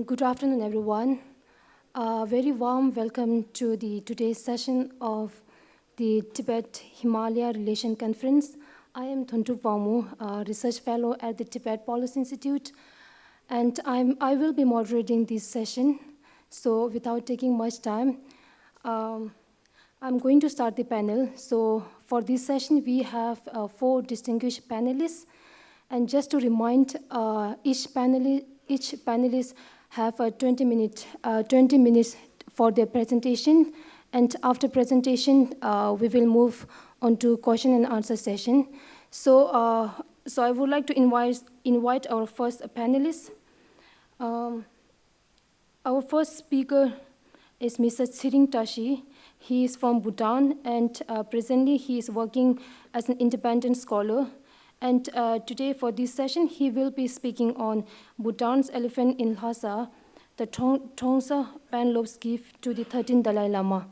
Good afternoon, everyone. Very warm welcome to today's session of the Tibet-Himalaya Relation Conference. I am Dhondup Wangmo, a research fellow at the Tibet Policy Institute, and I will be moderating this session. So without taking much time, I'm going to start the panel. So for this session, we have 4 distinguished panelists. And just to remind, each panelist have 20 minutes for their presentation. And after presentation, we will move on to question and answer session. So I would like to invite our first panelist. Our first speaker is Mr. Tshering Tashi. He is from Bhutan, and presently he is working as an independent scholar. And today for this session, he will be speaking on Bhutan's elephant in Lhasa, the Tongsa Panlop's gift to the 13th Dalai Lama.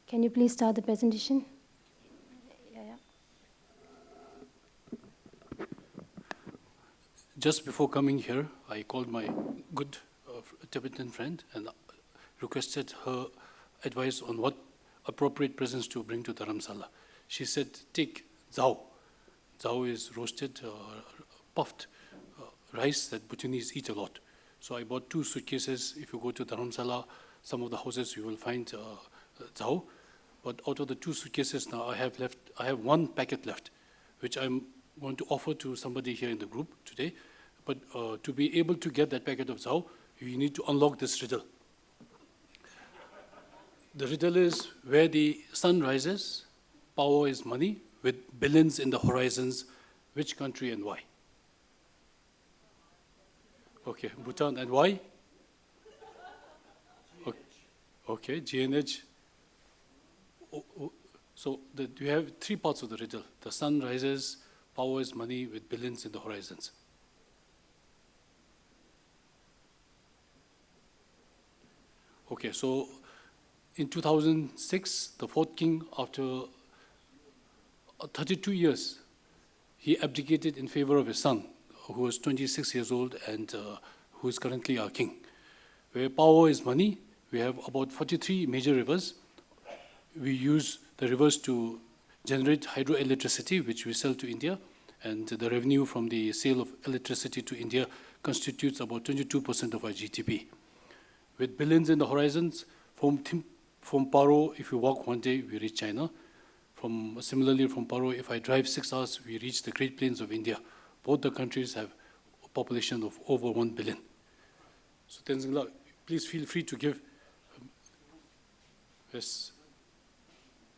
Can you please start the presentation? Yeah. Just before coming here, I called my good Tibetan friend and requested her advice on what appropriate presents to bring to Dharamsala. She said, take zao. Zao is roasted, puffed rice that Bhutanese eat a lot. So I bought 2 suitcases. If you go to Dharamsala, some of the houses you will find zao. But out of the 2 suitcases now, I have 1 packet left, which I'm going to offer to somebody here in the group today. But to be able to get that packet of zao, you need to unlock this riddle. The riddle is where the sun rises, power is money, with billions in the horizons, which country and why? Okay, Bhutan, and why? Okay, GNH. So you have 3 parts of the riddle. The sun rises, power is money, with billions in the horizons. Okay, so in 2006, the 4th king, after 32 years, he abdicated in favor of his son, who was 26 years old and who is currently our king. Where power is money, we have about 43 major rivers. We use the rivers to generate hydroelectricity, which we sell to India, and the revenue from the sale of electricity to India constitutes about 22% of our GDP. With billions in the horizons, from Paro, if you walk one day, we reach China. Similarly, from Paro, if I drive 6 hours, we reach the Great Plains of India. Both the countries have a population of over 1 billion. So Tenzing, please feel free to give. Yes.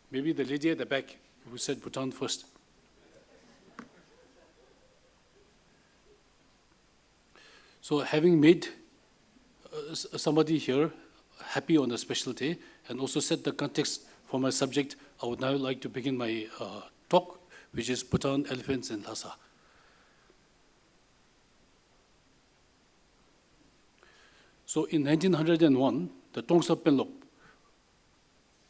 Maybe the lady at the back who said Bhutan first. So having made somebody here happy on a special day and also set the context for my subject, I would now like to begin my talk, which is Bhutan, elephants, and Lhasa. So in 1901, the Tongsa Panlop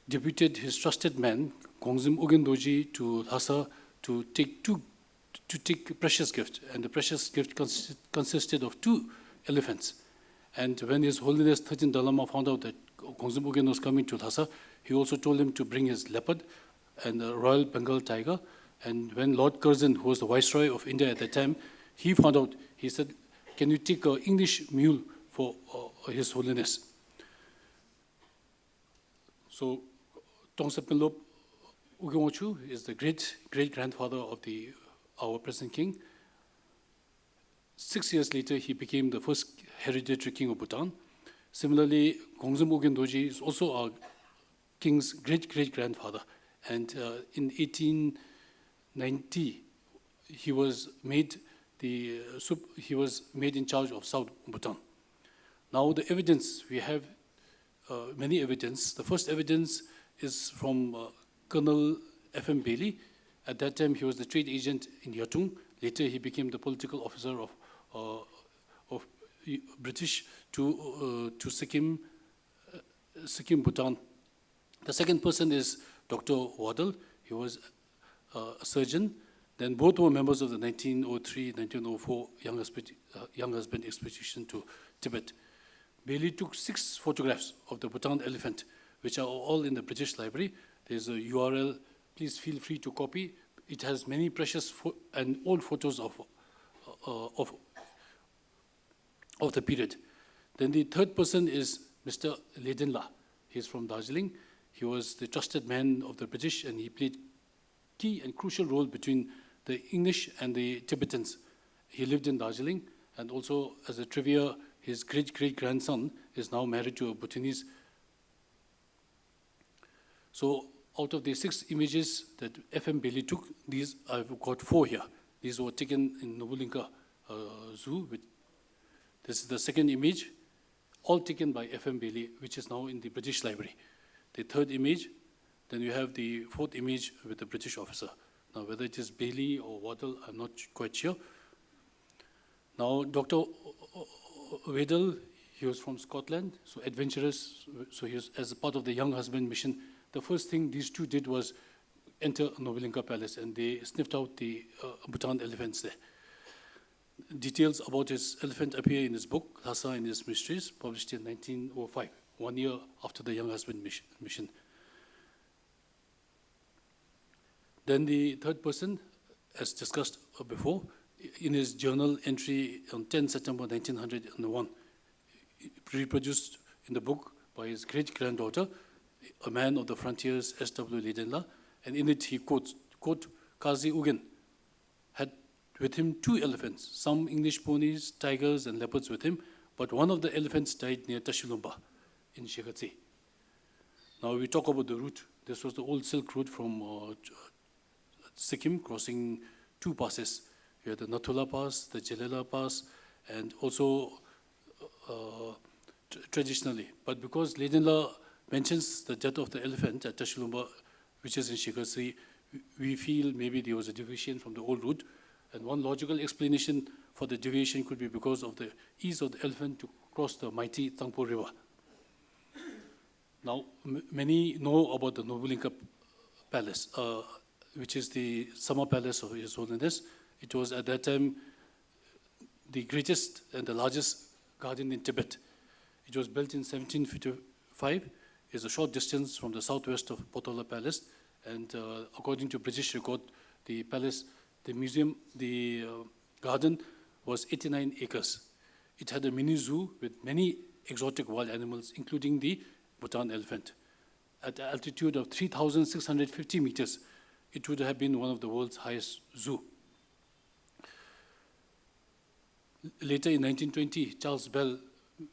deputed his trusted man, Gongzim Ugendoji, to Lhasa to take precious gift. And the precious gift consisted of 2 elephants. And when His Holiness 13th Dalai Lama found out that Gongzim Ugen was coming to Lhasa, he also told him to bring his leopard and the Royal Bengal tiger. And when Lord Curzon, who was the Viceroy of India at that time, he found out, he said, can you take an English mule for His Holiness? So Tongsa Panlop Ugenwochu is the great-grandfather of our present king. 6 years later, he became the first hereditary king of Bhutan. Similarly, Gongzim Ugendoji is also our king's great-great-grandfather. And in 1890, he was made in charge of South Bhutan. Now the evidence, we have many evidence. The first evidence is from Colonel F.M. Bailey. At that time, he was the trade agent in Yatung. Later, he became the political officer of British to Sikkim, Bhutan. The second person is Dr. Waddell. He was a surgeon Then both were members of the 1903-1904 Young Husband expedition to Tibet. Bailey took 6 photographs of the Bhutan elephant, which are all in the British Library. There's a URL. Please feel free to copy. It has many precious and old photos of the period. Then the third person is Mr. Ledenla. He's from Darjeeling. He was the trusted man of the British, and he played key and crucial role between the English and the Tibetans. He lived in Darjeeling, and also, as a trivia, his great-great-grandson is now married to a Bhutanese. So out of the 6 images that F.M. Bailey took, these I've got 4 here. These were taken in Nobulinka Zoo. This is the second image, all taken by F.M. Bailey, which is now in the British Library. The third image, then you have the 4th image with the British officer. Now, whether it is Bailey or Waddell, I'm not quite sure. Now, Dr. Waddell, he was from Scotland, so adventurous. So he was, as a part of the Young Husband mission, the first thing these two did was enter Nobulinka Palace, and they sniffed out the Bhutan elephants there. Details about his elephant appear in his book, Lhasa and His Mysteries, published in 1905, 1 year after the Young Husband mission. Then the third person, as discussed before, in his journal entry on 10 September 1901, reproduced in the book by his great-granddaughter, a man of the frontiers, S.W. Ledenla, and in it he quotes, Kazi Ugen had with him 2 elephants, some English ponies, tigers, and leopards with him, but one of the elephants died near Tashilumba in Shekhatse. Now we talk about the route. This was the old Silk Route from Sikkim, crossing 2 passes. You had the Nathula Pass, the Jelela Pass, and also traditionally. But because Ledenla mentions the death of the elephant at Tashilumba, which is in Shekhatse, we feel maybe there was a deviation from the old route. And one logical explanation for the deviation could be because of the ease of the elephant to cross the mighty Tangpo River. Now, many know about the Nobulinka Palace, which is the summer palace of His Holiness. It was at that time the greatest and the largest garden in Tibet. It was built in 1755. It's a short distance from the southwest of Potala Palace. And according to British record, the palace, the museum, the garden was 89 acres. It had a mini zoo with many exotic wild animals, including the Bhutan elephant. At the altitude of 3,650 meters, it would have been one of the world's highest zoo. Later in 1920, Charles Bell,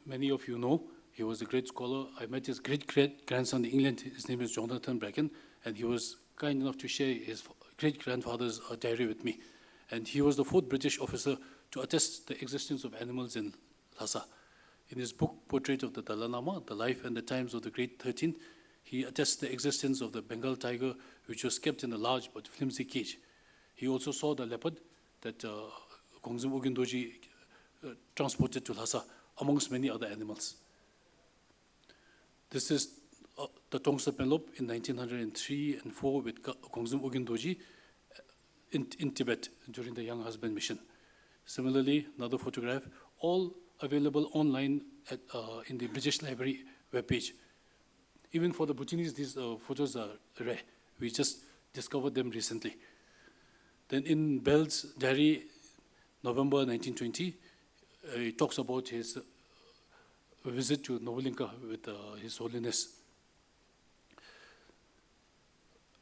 many of you know, he was a great scholar. I met his great-great-grandson in England. His name is Jonathan Bracken, and he was kind enough to share his great-grandfather's diary with me. And he was the 4th British officer to attest the existence of animals in Lhasa. In his book, Portrait of the Dalai Lama, The Life and the Times of the Great 13th, he attests the existence of the Bengal tiger, which was kept in a large but flimsy cage. He also saw the leopard that Kongzum Ugindoji transported to Lhasa, amongst many other animals. This is the Tongsa Penlop in 1903 and 4 with Kongzum Ugindoji in Tibet during the Young Husband mission. Similarly, another photograph, all available online in the British Library webpage. Even for the Bhutanese, these photos are rare. We just discovered them recently. Then in Bell's diary, November 1920, he talks about his visit to Nobulinka with His Holiness.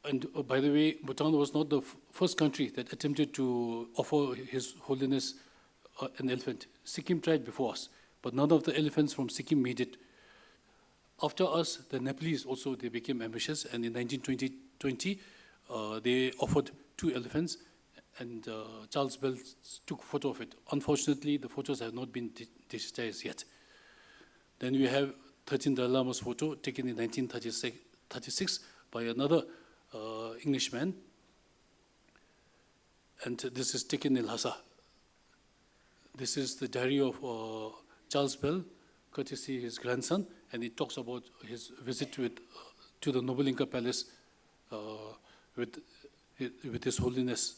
And by the way, Bhutan was not the first country that attempted to offer His Holiness an elephant. Sikkim tried before us, but none of the elephants from Sikkim made it. After us, the Nepalese also, they became ambitious, and in 1920, they offered 2 elephants, and Charles Bell took a photo of it. Unfortunately, the photos have not been digitized yet. Then we have 13 Dalai Lama's photo taken in 1936 by another Englishman, and this is taken in Lhasa. This is the diary of Charles Bell, courtesy his grandson, and it talks about his visit to the Nobulinka Palace with His Holiness.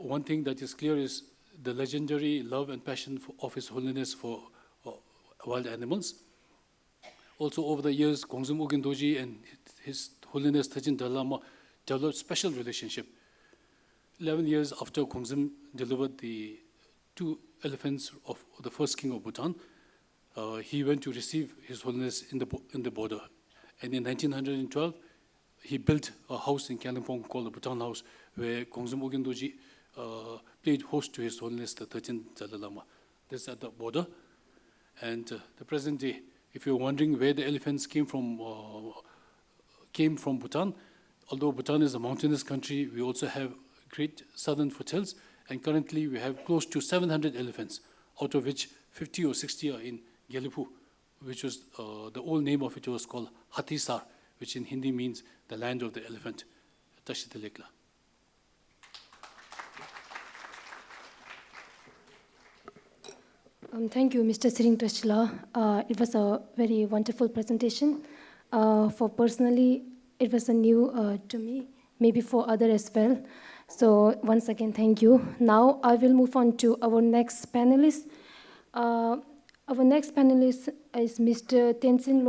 one thing that is clear is the legendary love and passion of His Holiness for wild animals. Also, over the years, Kongzum Ugyen Doji and His Holiness Thajin Dalai Lama developed special relationship. 11 years after Kongzum delivered the 2 elephants of the first king of Bhutan, he went to receive His Holiness in the border. And in 1912, he built a house in Kalimpong called the Bhutan House, where Kongzum Ugyen Doji played host to His Holiness the 13th Dalai Lama. This is at the border. And the present day, if you're wondering where the elephants came from Bhutan, although Bhutan is a mountainous country, we also have great southern foothills, and currently we have close to 700 elephants, out of which 50 or 60 are in Gellipu, which was the old name of it was called Hatisar, which in Hindi means the land of the elephant, Tashi. Thank you, Mr. Tshering Trashila. It was a very wonderful presentation. For personally, it was a new to me, maybe for others as well. So once again, thank you. Now I will move on to our next panelist. Our next panelist is Mr. Tenzing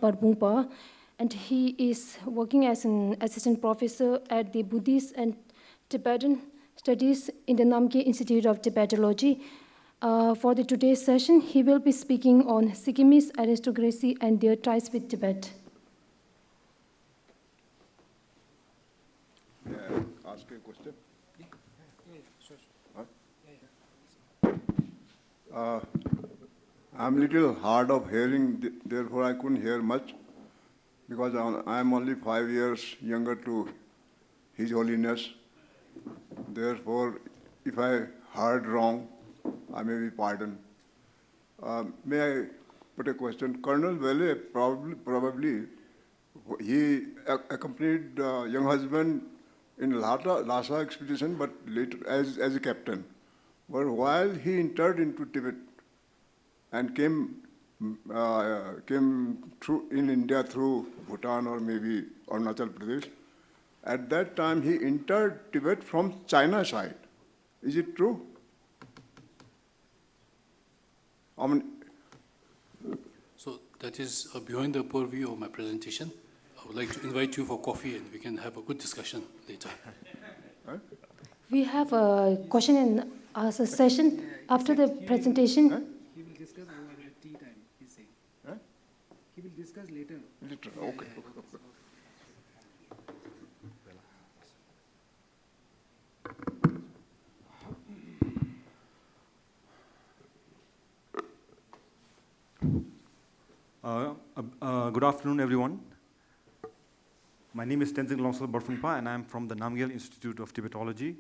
Barphungpa, and he is working as an assistant professor at the Buddhist and Tibetan Studies in the Namgyal Institute of Tibetology. For today's session, he will be speaking on Sikkimese aristocracy and their ties with Tibet. May I ask a question? Huh? I'm a little hard of hearing, therefore I couldn't hear much, because I'm only 5 years younger to His Holiness. Therefore, if I heard wrong, I may be pardoned. May I put a question? Colonel Vele probably he accompanied young husband in Lhasa expedition, but later as a captain. But while he entered into Tibet and came through in India through Bhutan or maybe Arunachal Pradesh, at that time he entered Tibet from China side. Is it true? So that is beyond the purview of my presentation. I would like to invite you for coffee and we can have a good discussion later. Huh? We have a question and answer session after the presentation. Huh? He will discuss over the tea time, he's saying. Huh? He will discuss later. Later, okay. Good afternoon, everyone. My name is Tenzing Barphungpa, and I'm from the Namgyal Institute of Tibetology.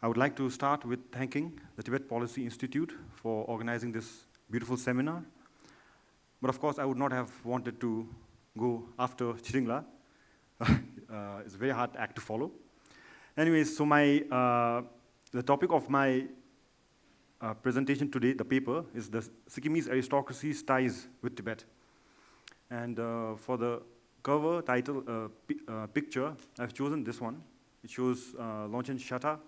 I would like to start with thanking the Tibet Policy Institute for organizing this beautiful seminar. But of course, I would not have wanted to go after Tshering. It's a very hard act to follow. Anyways, so the topic of my presentation today, the paper, is the Sikkimese aristocracy's ties with Tibet. And for the cover title picture, I've chosen this one. It shows Longchen Shatta,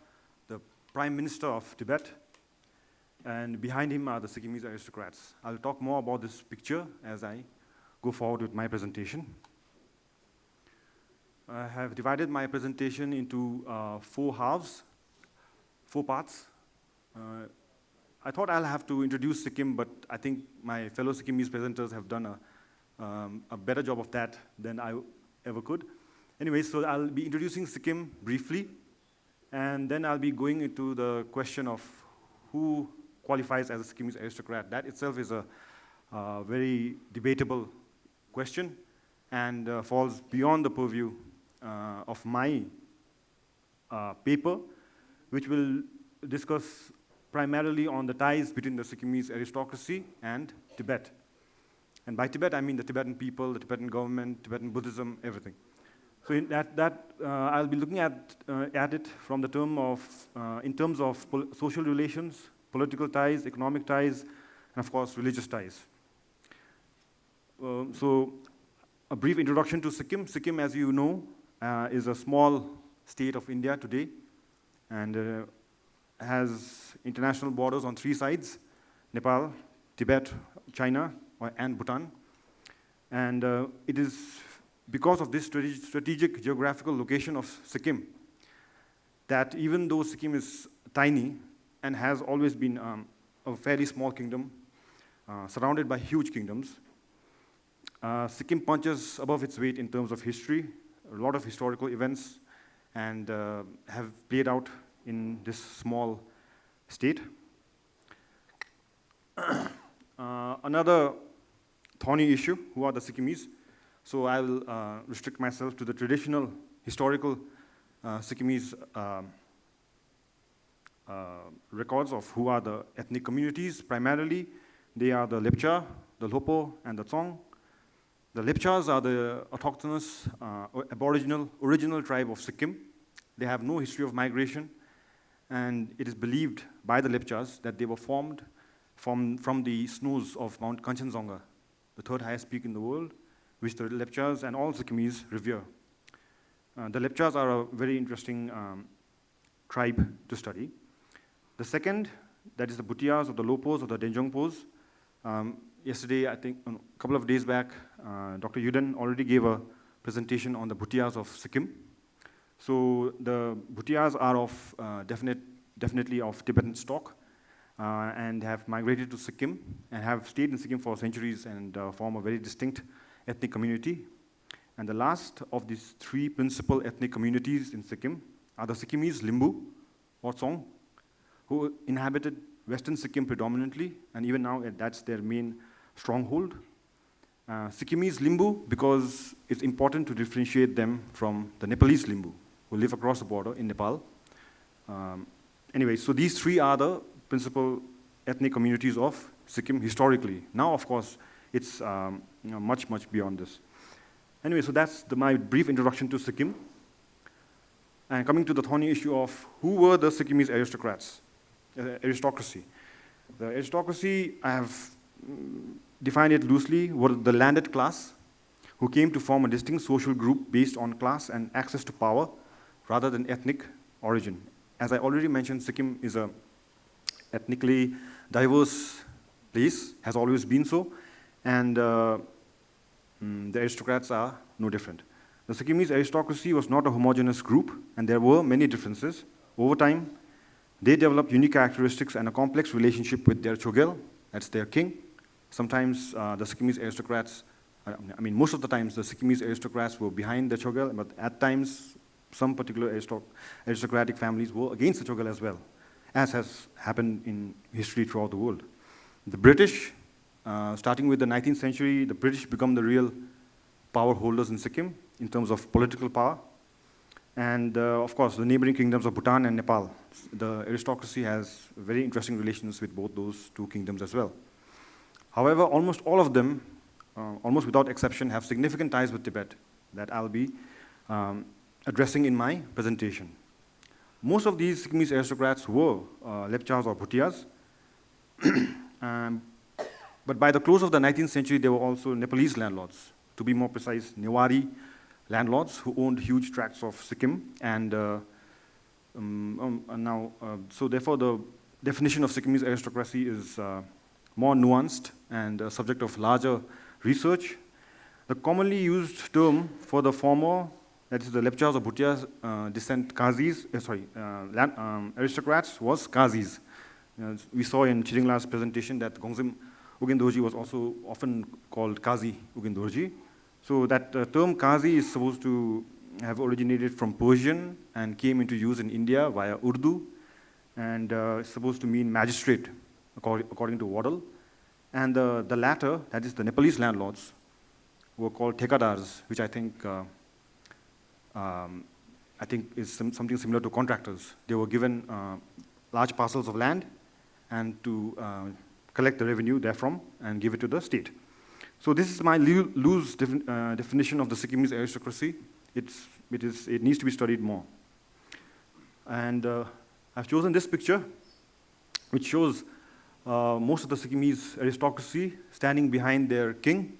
the Prime Minister of Tibet, and behind him are the Sikkimese aristocrats. I'll talk more about this picture as I go forward with my presentation. I have divided my presentation into 4 halves, 4 parts. I thought I'll have to introduce Sikkim, but I think my fellow Sikkimese presenters have done a better job of that than I ever could. Anyway, so I'll be introducing Sikkim briefly, and then I'll be going into the question of who qualifies as a Sikkimese aristocrat. That itself is a very debatable question and falls beyond the purview of my paper, which will discuss primarily on the ties between the Sikkimese aristocracy and Tibet. And by Tibet, I mean the Tibetan people, the Tibetan government, Tibetan Buddhism, everything. So in I'll be looking at it from the term of, in terms of social relations, political ties, economic ties, and of course, religious ties. So a brief introduction to Sikkim. Sikkim, as you know, is a small state of India today. And has international borders on 3 sides: Nepal, Tibet, China, and Bhutan. And it is because of this strategic geographical location of Sikkim that even though Sikkim is tiny and has always been a fairly small kingdom, surrounded by huge kingdoms, Sikkim punches above its weight in terms of history. A lot of historical events and have played out in this small state. Another thorny issue, who are the Sikkimese? So I will restrict myself to the traditional historical Sikkimese records of who are the ethnic communities. Primarily, they are the Lepcha, the Lopo, and the Tsong. The Lepchas are the autochthonous, aboriginal, original tribe of Sikkim. They have no history of migration, and it is believed by the Lepchas that they were formed from the snows of Mount Kanchenjunga, the 3rd highest peak in the world, which the Lepchas and all Sikkimese revere. The Lepchas are a very interesting tribe to study. The second, that is the Bhutias or the Lopos or the Denjongpos. Yesterday, I think, a couple of days back, Dr. Yuden already gave a presentation on the Bhutias of Sikkim. So the Bhutias are of definitely of Tibetan stock and have migrated to Sikkim and have stayed in Sikkim for centuries and form a very distinct ethnic community. And the last of these 3 principal ethnic communities in Sikkim are the Sikkimese Limbu or Tsong, who inhabited Western Sikkim predominantly, and even now that's their main stronghold. Sikkimese Limbu, because it's important to differentiate them from the Nepalese Limbu, who live across the border in Nepal. Anyway, so these 3 are the principal ethnic communities of Sikkim historically. Now, of course, it's much, much beyond this. Anyway, so that's my brief introduction to Sikkim. And coming to the thorny issue of who were the Sikkimese aristocracy. The aristocracy, I have defined it loosely, were the landed class who came to form a distinct social group based on class and access to power rather than ethnic origin. As I already mentioned, Sikkim is a ethnically diverse place, has always been so, and the aristocrats are no different. The Sikkimese aristocracy was not a homogeneous group, and there were many differences. Over time, they developed unique characteristics and a complex relationship with their chogel, that's their king. Sometimes the Sikkimese aristocrats, most of the times the Sikkimese aristocrats were behind the chogel, but at times some particular aristocratic families were against the chogel as well, as has happened in history throughout the world. The British, starting with the 19th century, the British become the real power holders in Sikkim in terms of political power. And of course, the neighboring kingdoms of Bhutan and Nepal. The aristocracy has very interesting relations with both those 2 kingdoms as well. However, almost all of them, almost without exception, have significant ties with Tibet that I'll be addressing in my presentation. Most of these Sikkimese aristocrats were Lepchas or Bhutias, but by the close of the 19th century, there were also Nepalese landlords, to be more precise, Newari landlords who owned huge tracts of Sikkim, and so therefore the definition of Sikkimese aristocracy is more nuanced and subject of larger research. The commonly used term for the former, that is the Lepchas or Bhutias descent aristocrats, was Kazis. We saw in Tshering presentation that Gongsim Ugendorji was also often called Kazi Ugendorji. So that term Kazi is supposed to have originated from Persian and came into use in India via Urdu, and it's supposed to mean magistrate, according to Waddell. And the latter, that is the Nepalese landlords, were called Thekadars, which I think is something similar to contractors. They were given large parcels of land and to collect the revenue therefrom and give it to the state. So this is my loose definition of the Sikkimese aristocracy. It needs to be studied more. And I've chosen this picture, which shows most of the Sikkimese aristocracy standing behind their king.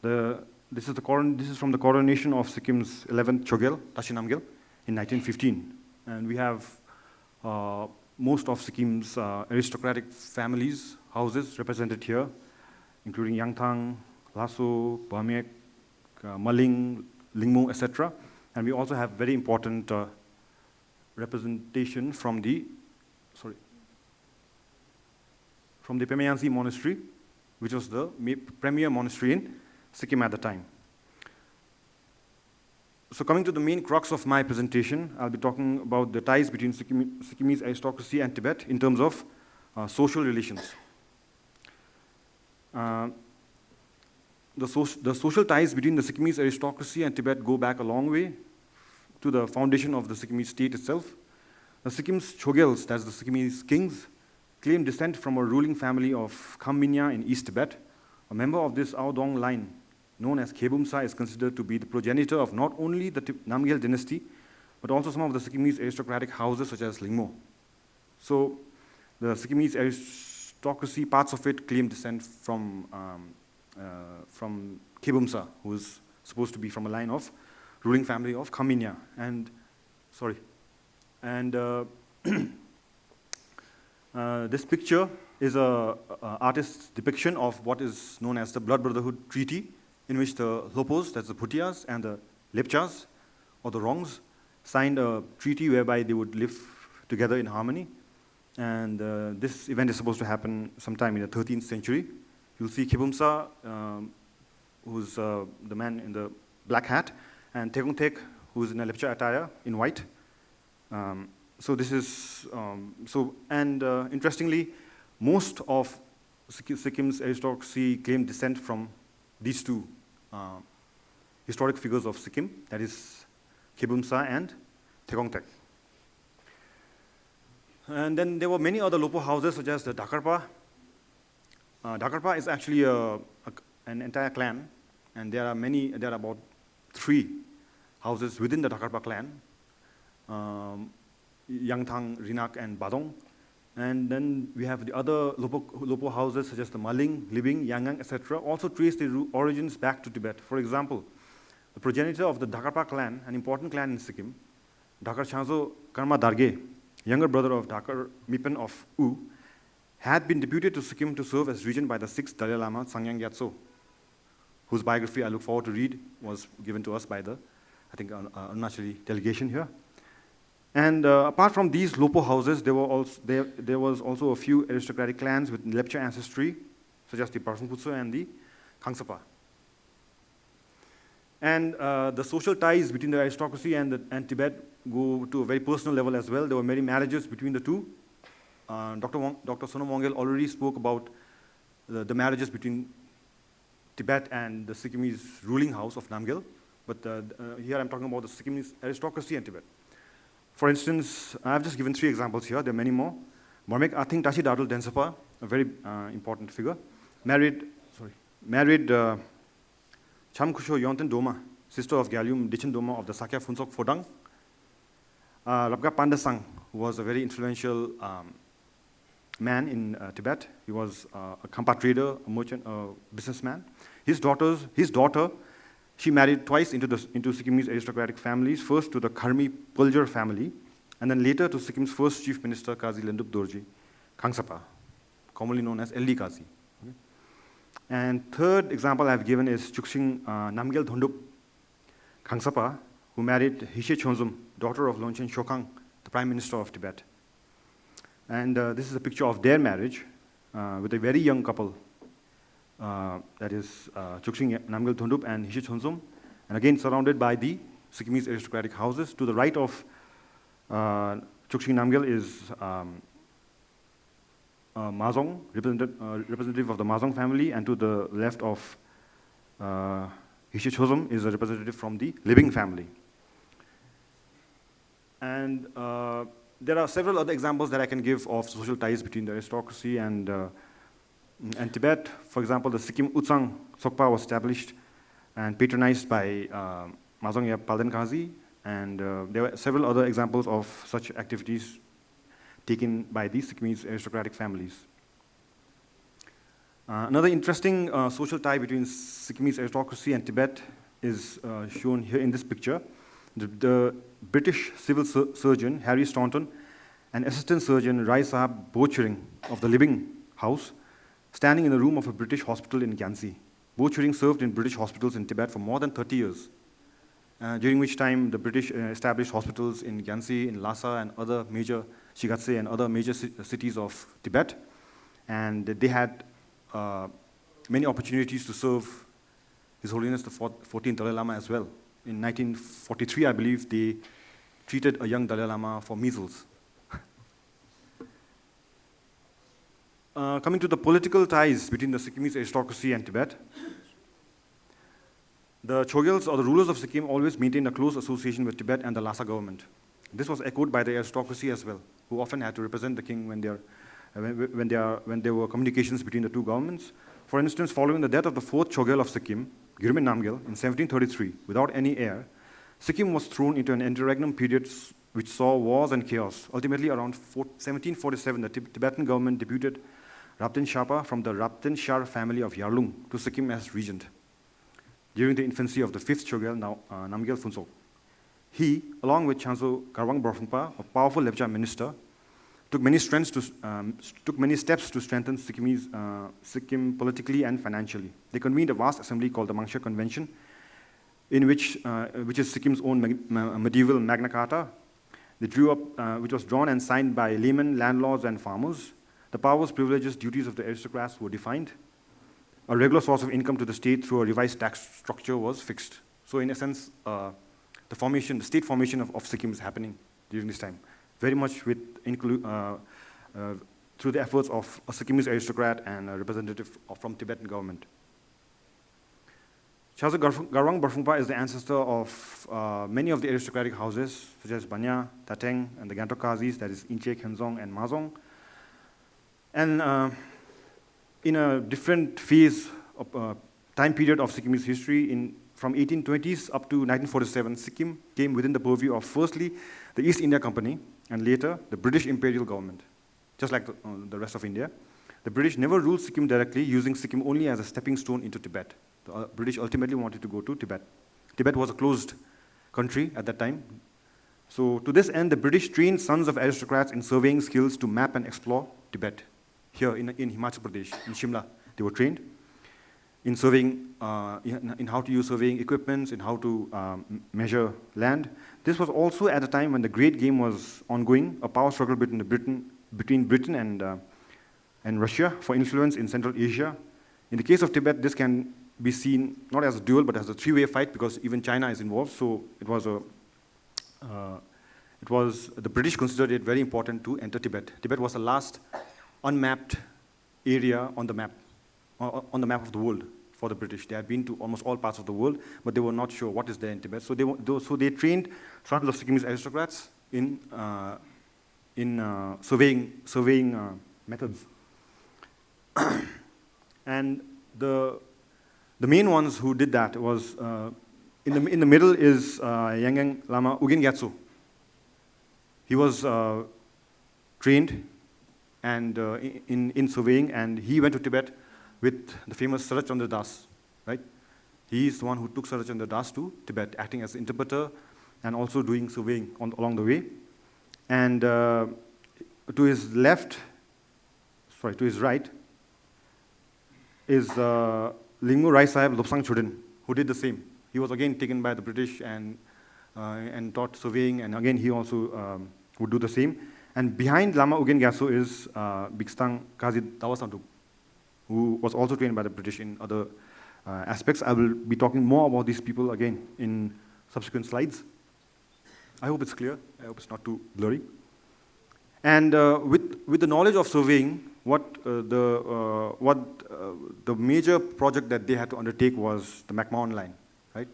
This is from the coronation of Sikkim's 11th Chogel, Tashi in 1915. And we have most of Sikkim's aristocratic families, houses represented here, including Yangthang, Lhasa, Bamyek, Maling, Lingmo, etc. And we also have very important representation from the Pemayansi monastery, which was the premier monastery in Sikkim at the time. So coming to the main crux of my presentation, I'll be talking about the ties between Sikkimese aristocracy and Tibet in terms of social relations. The social ties between the Sikkimese aristocracy and Tibet go back a long way to the foundation of the Sikkimese state itself. The Sikkim's Chogyals, that's the Sikkimese kings, claim descent from a ruling family of Kham Minya in East Tibet. A member of this Aodong line, known as Khebumsa, is considered to be the progenitor of not only the Namgyel dynasty, but also some of the Sikkimese aristocratic houses such as Lingmo. So the Sikkimese aristocracy, parts of it claim descent from Khebumsa, who is supposed to be from a line of ruling family of Kham Minya. This picture is an artist's depiction of what is known as the Blood Brotherhood Treaty, in which the Lopos, that's the Bhutias, and the Lepchas, or the Rongs, signed a treaty whereby they would live together in harmony. And this event is supposed to happen sometime in the 13th century. You'll see Khebumsa, who's the man in the black hat, and Tegongtek, who's in a Lepcha attire in white. So this is, interestingly, most of Sikkim's aristocracy claim descent from these two historic figures of Sikkim, that is Khebumsa and Tegongtek. And then there were many other Lopo houses, such as the Dakarpa. Dakarpa is actually an entire clan, and there are about 3 houses within the Dakarpa clan, Yangthang, Rinak, and Badong. And then we have the other Lopo houses, such as the Maling, Libing, Yangang, etc., also trace their origins back to Tibet. For example, the progenitor of the Dakarpa clan, an important clan in Sikkim, Dakar Chanzo Karma Darge, younger brother of Dakar Mipen of U, had been deputed to Sikkim to serve as regent by the 6th Dalai Lama, Sangyang Gyatso, whose biography I look forward to read, was given to us by the, I think, Arunachali delegation here. And apart from these Lopo houses, there was also a few aristocratic clans with Lepcha ancestry, such as the Barphungpa and the Khangsapa. And the social ties between the aristocracy and Tibet go to a very personal level as well. There were many marriages between the two. Dr. Sonam Wangel already spoke about the marriages between Tibet and the Sikkimese ruling house of Namgyel, but here I'm talking about the Sikkimese aristocracy and Tibet. For instance, I've just given 3 examples here. There are many more. Mormek Athing Tashi Dadul Densapa, a very important figure, married Chamkusho Yonten Doma, sister of Gyalum Dichin Doma of the Sakya Phunsok Phodang. Labga Pandasang, who was a very influential man in Tibet. He was a Kampa trader, a merchant, a businessman. His daughter, she married twice into Sikkimese aristocratic families, first to the Kharmi Puljar family, and then later to Sikkim's first chief minister, Kazi Lendup Dorji, Khangsapa, commonly known as LD Kazi. Okay. And third example I've given is Chuksing Namgyel Dhondup Khangsapa, who married Hishe Chonzum, daughter of Longchen Shokang, the prime minister of Tibet. And this is a picture of their marriage with a very young couple. That is Chuksing Namgyel Dhondup and Hishe Chonzum, and again surrounded by the Sikkimese aristocratic houses. To the right of Chuksing Namgyel is Mazong, representative of the Mazong family, and to the left of Hishe Chonzum is a representative from the Libing family. And there are several other examples that I can give of social ties between the aristocracy and Tibet. For example, the Sikkim Utsang Sokpa was established and patronized by Mazong Yap Palden Kazi, and there were several other examples of such activities taken by these Sikkimese aristocratic families. Another interesting social tie between Sikkimese aristocracy and Tibet is shown here in this picture. The British civil surgeon, Harry Staunton, an assistant surgeon, Rai Sahab Bo Tshering, of the Living House, standing in the room of a British hospital in Gyansi. Bo Tshering served in British hospitals in Tibet for more than 30 years, during which time the British established hospitals in Gyansi, in Lhasa, and other major Shigatse and other major cities of Tibet. And they had many opportunities to serve His Holiness the 14th Dalai Lama as well. In 1943, I believe, they treated a young Dalai Lama for measles. Coming to the political ties between the Sikkimese aristocracy and Tibet, the Chogyals, or the rulers of Sikkim, always maintained a close association with Tibet and the Lhasa government. This was echoed by the aristocracy as well, who often had to represent the king when there were communications between the two governments. For instance, following the death of the fourth Chogyal of Sikkim, Girmin Namgyal, in 1733, without any heir, Sikkim was thrown into an interregnum period which saw wars and chaos. Ultimately, around 1747, the Tibetan government deputed Rabten Sherpa from the Rabten Shar family of Yarlung to Sikkim as regent during the infancy of the fifth Chogyal, Namgyal Phuntsok. He, along with Chanso Karwang Barphungpa, a powerful Lepcha minister, took many steps to strengthen Sikkim politically and financially. They convened a vast assembly called the Mangsha Convention, in which is Sikkim's own medieval Magna Carta. They drew up, which was drawn and signed by laymen, landlords, and farmers. The powers, privileges, duties of the aristocrats were defined. A regular source of income to the state through a revised tax structure was fixed. So in a sense, the state formation of Sikkim is happening during this time, very much through the efforts of a Sikkimese aristocrat and a representative from Tibetan government. Chazo Garwang Barphungpa is the ancestor of many of the aristocratic houses, such as Banya, Tateng, and the Gantok Kazis, that is Inche, Khenzong, and Mazong. And in a different phase of time period of Sikkimese history, from 1820s up to 1947, Sikkim came within the purview of firstly the East India Company and later the British imperial government, just like the rest of India. The British never ruled Sikkim directly, using Sikkim only as a stepping stone into Tibet. The British ultimately wanted to go to Tibet. Tibet was a closed country at that time. So to this end, the British trained sons of aristocrats in surveying skills to map and explore Tibet. Here in Himachal Pradesh, in Shimla, they were trained in surveying, in how to use surveying equipments, in how to measure land. This was also at a time when the Great Game was ongoing, a power struggle between Britain and Russia for influence in Central Asia. In the case of Tibet, this can be seen not as a duel, but as a three-way fight, because even China is involved. So it was the British considered it very important to enter Tibet. Tibet was the last unmapped area on the map of the world for the British. They had been to almost all parts of the world, but they were not sure what is there in Tibet. So they trained sons of Sikkimese aristocrats in surveying methods. And the main ones who did that was in the middle is Yangang Lama Ugin Gyatso. He was trained and in surveying, and he went to Tibet with the famous Sarat Chandra Das, right? He is the one who took Sarat Chandra Das to Tibet, acting as interpreter and also doing surveying along the way. And to his right, is Lingmu Rai Sahib Lobsang Chodin, who did the same. He was again taken by the British and taught surveying, and again he also would do the same. And behind Lama Ugen Gyatso is Bikstang Kazi Dawasantuk, who was also trained by the British in other aspects. I will be talking more about these people again in subsequent slides. I hope it's clear. I hope it's not too blurry. And with the knowledge of surveying, the major project that they had to undertake was the McMahon line, right?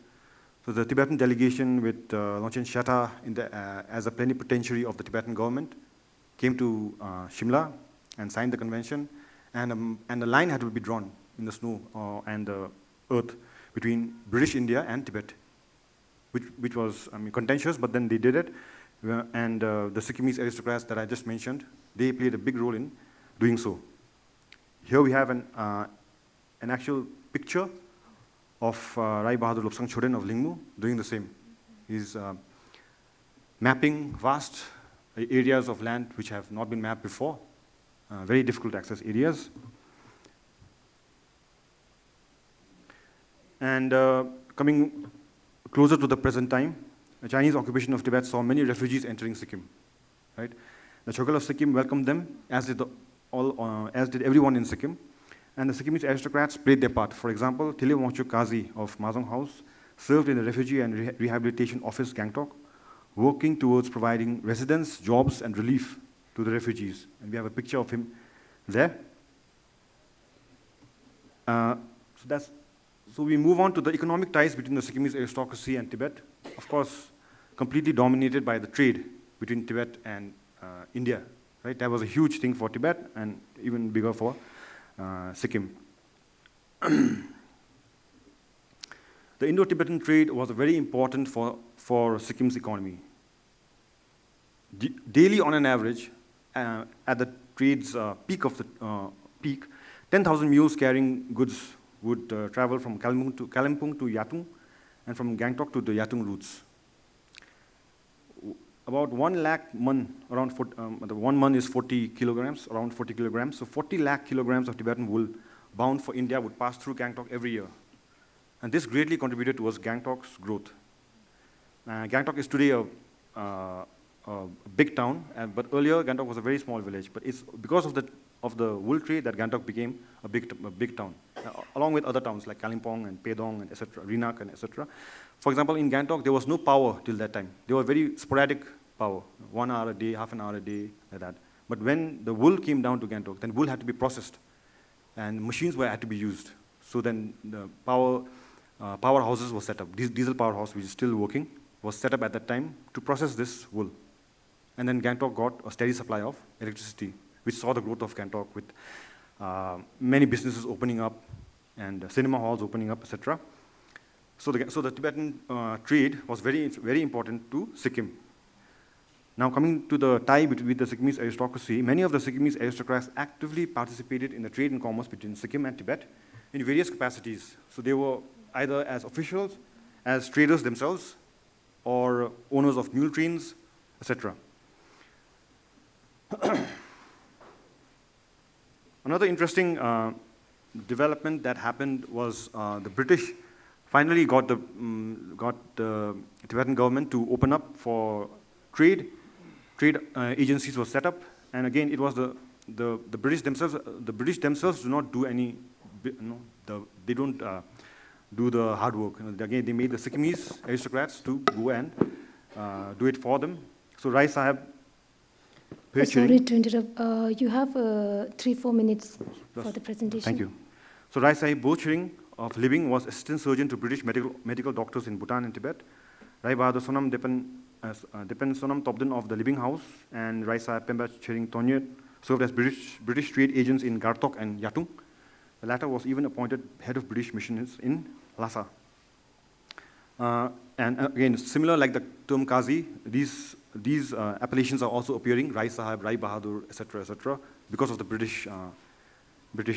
So the Tibetan delegation with Longchen Shatta as a plenipotentiary of the Tibetan government came to Shimla and signed the convention, and the line had to be drawn in the snow and the earth between British India and Tibet, which was contentious, but then they did it. And the Sikkimese aristocrats that I just mentioned, they played a big role in doing so. Here we have an actual picture of Rai Bahadur Lobsang Chodin of Lingmu doing the same. He's mapping vast areas of land which have not been mapped before, very difficult to access areas. And coming closer to the present time, the Chinese occupation of Tibet saw many refugees entering Sikkim. Right? The Chokal of Sikkim welcomed them, as did everyone in Sikkim. And the Sikkimese aristocrats played their part. For example, Thile Wangchuk Kazi of Mazong House served in the Refugee and Rehabilitation Office, Gangtok, working towards providing residence, jobs, and relief to the refugees. And we have a picture of him there. So we move on to the economic ties between the Sikkimese aristocracy and Tibet. Of course, completely dominated by the trade between Tibet and India. Right? That was a huge thing for Tibet and even bigger for Sikkim. The Indo-Tibetan trade was very important for Sikkim's economy. Daily, on an average, at the trade's peak, 10,000 mules carrying goods would travel from Kalimpong to Yatung, and from Gangtok to the Yatung routes. About 1 lakh mun, around 1 mun is 40 kilograms, around 40 kilograms. So 40 lakh kilograms of Tibetan wool bound for India would pass through Gangtok every year. And this greatly contributed towards Gangtok's growth. Gangtok is today a big town, but earlier Gangtok was a very small village. But it's because of the wool trade that Gangtok became a big town, along with other towns like Kalimpong and Pedong and etc., Rinak and etc. For example, in Gangtok, there was no power till that time. There were very sporadic power, 1 hour a day, half an hour a day, like that. But when the wool came down to Gangtok, then wool had to be processed, and machines had to be used. So then the powerhouses were set up. Diesel powerhouse, which is still working, was set up at that time to process this wool. And then Gangtok got a steady supply of electricity, which saw the growth of Gangtok with many businesses opening up and cinema halls opening up, etc. So the Tibetan trade was very, very important to Sikkim. Now coming to the tie between the Sikkimese aristocracy, many of the Sikkimese aristocrats actively participated in the trade and commerce between Sikkim and Tibet in various capacities. So they were either as officials, as traders themselves, or owners of mule trains, etc. Another interesting development that happened was the British finally got the Tibetan government to open up for trade. Trade agencies were set up, and again, it was the British themselves. The British themselves do not do any, they don't do the hard work. Again, they made the Sikkimese aristocrats to go and do it for them. So Rai Sahib. Sorry to interrupt. You have 3-4 minutes for the presentation. Thank you. So Rai Sahib Tshering of Living was assistant surgeon to British medical doctors in Bhutan and Tibet. Rai Bahadur Sonam Depen Sonam Tobden of the Living House, and Rai Sahib Pemba Tshering Tonyet served as British trade agents in Gartok and Yatung. The latter was even appointed head of British missions in Lhasa. And again, similar like the term Qazi, these appellations are also appearing, Rai Sahib, Rai Bahadur, etc., because of the British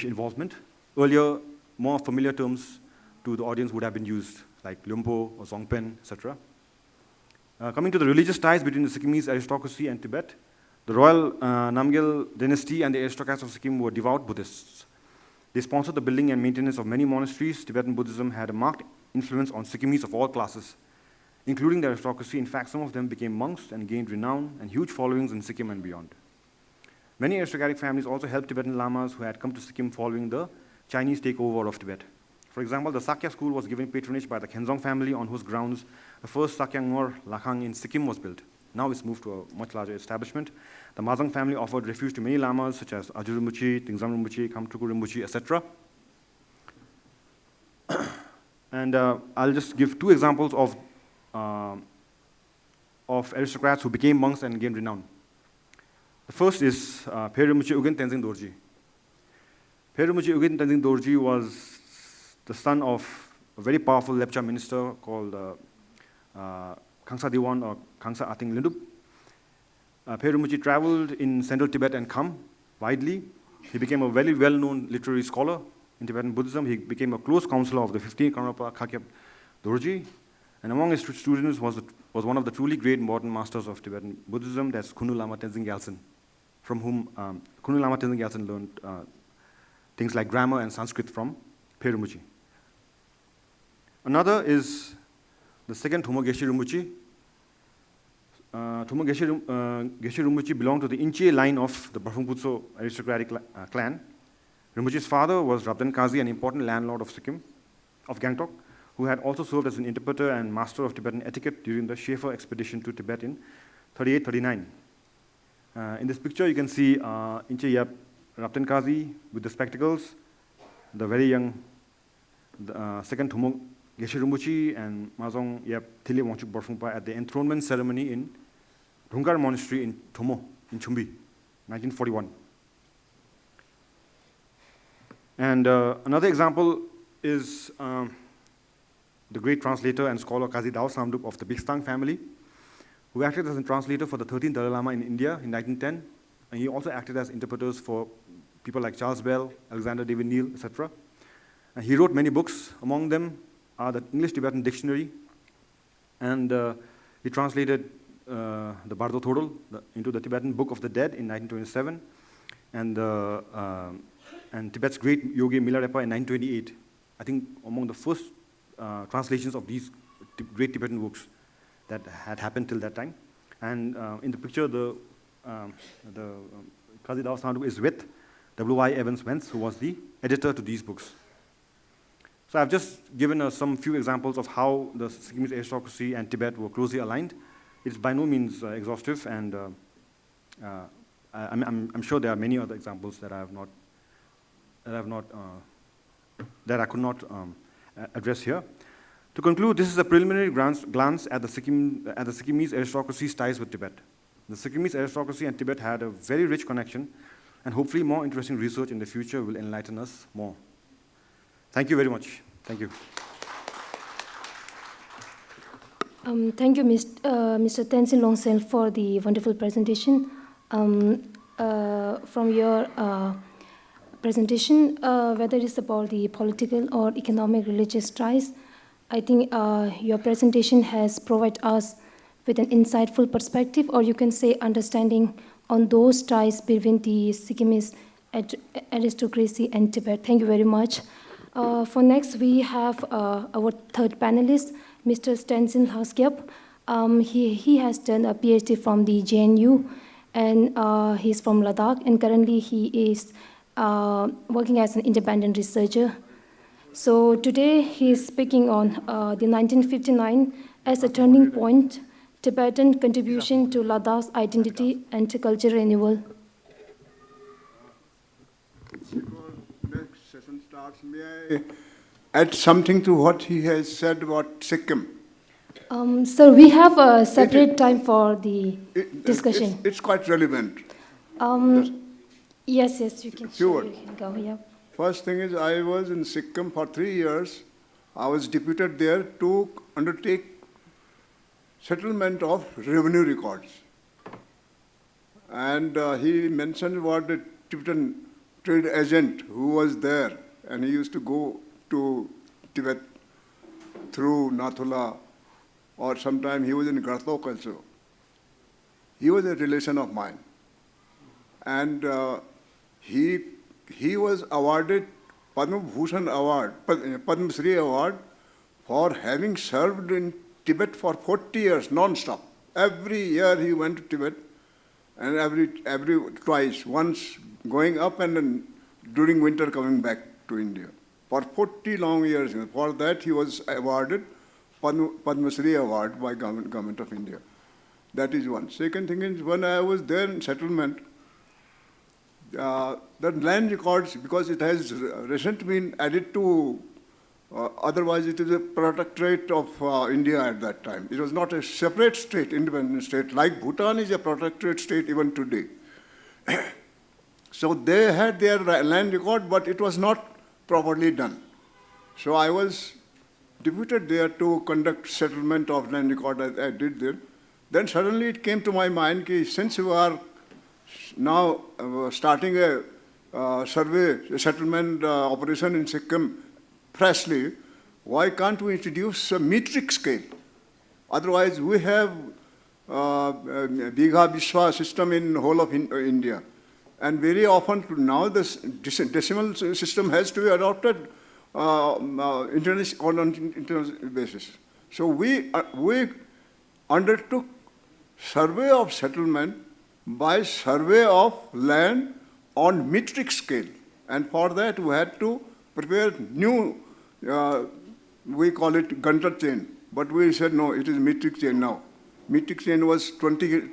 involvement. Earlier, more familiar terms to the audience would have been used, like Lumpo or Zongpen, etc. Coming to the religious ties between the Sikkimese aristocracy and Tibet, the royal Namgyal dynasty and the aristocrats of Sikkim were devout Buddhists. They sponsored the building and maintenance of many monasteries. Tibetan Buddhism had a marked influence on Sikkimese of all classes, including the aristocracy. In fact, some of them became monks and gained renown and huge followings in Sikkim and beyond. Many aristocratic families also helped Tibetan lamas who had come to Sikkim following the Chinese takeover of Tibet. For example, the Sakya school was given patronage by the Khenzong family, on whose grounds the first Sakyang Ngor Lakhang in Sikkim was built. Now it's moved to a much larger establishment. The Mazang family offered refuge to many lamas such as Ajur Rinpoche, Tingzam Rinpoche, Kamtuku Rinpoche, etc. And I'll just give 2 examples of aristocrats who became monks and gained renown. The first is Pher Rinpoche Ugen Tenzing Dorji. Pher Rinpoche Ugen Tenzing Dorji was the son of a very powerful Lepcha minister called Kangsa Diwan or Kangsa Ating Lindup. Pher Rinpoche traveled in central Tibet and Kham widely. He became a very well-known literary scholar in Tibetan Buddhism. He became a close counselor of the 15th Karmapa Khakyab Dorji. And among his students was one of the truly great modern masters of Tibetan Buddhism, that's Khunu Lama Tenzing Gyaltsen, from whom Khunu Lama Tenzing Gyaltsen learned things like grammar and Sanskrit from Phe Rinpoche. Another is the second Thomo Geshe Rinpoche. Thomo Geshe Rinpoche belonged to the Inche line of the Barphungpa aristocratic clan. Rinpoche's father was Rabdan Kazi, an important landlord of Sikkim, of Gangtok, who had also served as an interpreter and master of Tibetan etiquette during the Schaefer expedition to Tibet in 38-39. In this picture, you can see Inche Yap Rabdan Kazi with the spectacles, the very young second Thomo Geshe Rinpoche, and Mazong Yap Thile Wangchuk Barphungpa at the enthronement ceremony in Dhungkar Monastery in Thomo, in Chumbi, 1941. And another example is the great translator and scholar Kazi Dao Samdup of the Bigstang family, who acted as a translator for the 13th Dalai Lama in India in 1910. And he also acted as interpreters for people like Charles Bell, Alexander David Neal, etc. And he wrote many books. Among them are the English-Tibetan Dictionary, and he translated the Bardo Thodol into the Tibetan Book of the Dead in 1927, and Tibet's great Yogi Milarepa in 1928. I think among the first translations of these great Tibetan books that had happened till that time. And in the picture, the Kazi Dao Samdup is with W.Y. Evans Wentz, who was the editor to these books. So I've just given some few examples of how the Sikkimese aristocracy and Tibet were closely aligned. It's by no means exhaustive, and I'm sure there are many other examples that I could not address here. To conclude, this is a preliminary glance at the Sikkimese aristocracy's ties with Tibet. The Sikkimese aristocracy and Tibet had a very rich connection, and hopefully more interesting research in the future will enlighten us more. Thank you very much. Thank you. Thank you, Mr. Tenzin Longsel, for the wonderful presentation. From your presentation, whether it's about the political or economic religious ties, I think your presentation has provided us with an insightful perspective, or you can say understanding on those ties between the Sikkimese aristocracy and Tibet. Thank you very much. For next, we have our third panelist, Mr. Stanzin Lhaskyabs. He has done a PhD from the JNU, and he's from Ladakh, and currently he is working as an independent researcher. So today he is speaking on the 1959 as a turning point, Tibetan contribution to Ladakh's identity and to cultural renewal. Before next session starts, may I add something to what he has said about Sikkim? Sir, we have a separate time for the discussion. It's quite relevant. Yes, you can. Sure. You can go. Yeah. First thing is, I was in Sikkim for 3 years. I was deputed there to undertake settlement of revenue records. And he mentioned about the Tibetan trade agent who was there, and he used to go to Tibet through Nathula, or sometime he was in Gartok also. He was a relation of mine. And he was awarded Padma Bhushan Award, Padma Shri Award, for having served in Tibet for 40 years non-stop. Every year he went to Tibet, and twice, once going up and then during winter coming back to India. For 40 long years. For that he was awarded Padma Shri Award by Government of India. That is one. Second thing is, when I was there in settlement, the land records, because it has recently been added to, otherwise it is a protectorate of India at that time. It was not a separate state, independent state, like Bhutan is a protectorate state even today. So they had their land record, but it was not properly done. So I was deputed there to conduct settlement of land record. I did there. Then suddenly it came to my mind that since we are now starting a survey, a settlement operation in Sikkim freshly, why can't we introduce a metric scale? Otherwise, we have Bigha Vishwa system in whole of India. And very often now this decimal system has to be adopted on an international basis. So we undertook survey of settlement by survey of land on metric scale. And for that we had to prepare new, we call it Gunter chain. But we said no, it is metric chain now. Metric chain was 20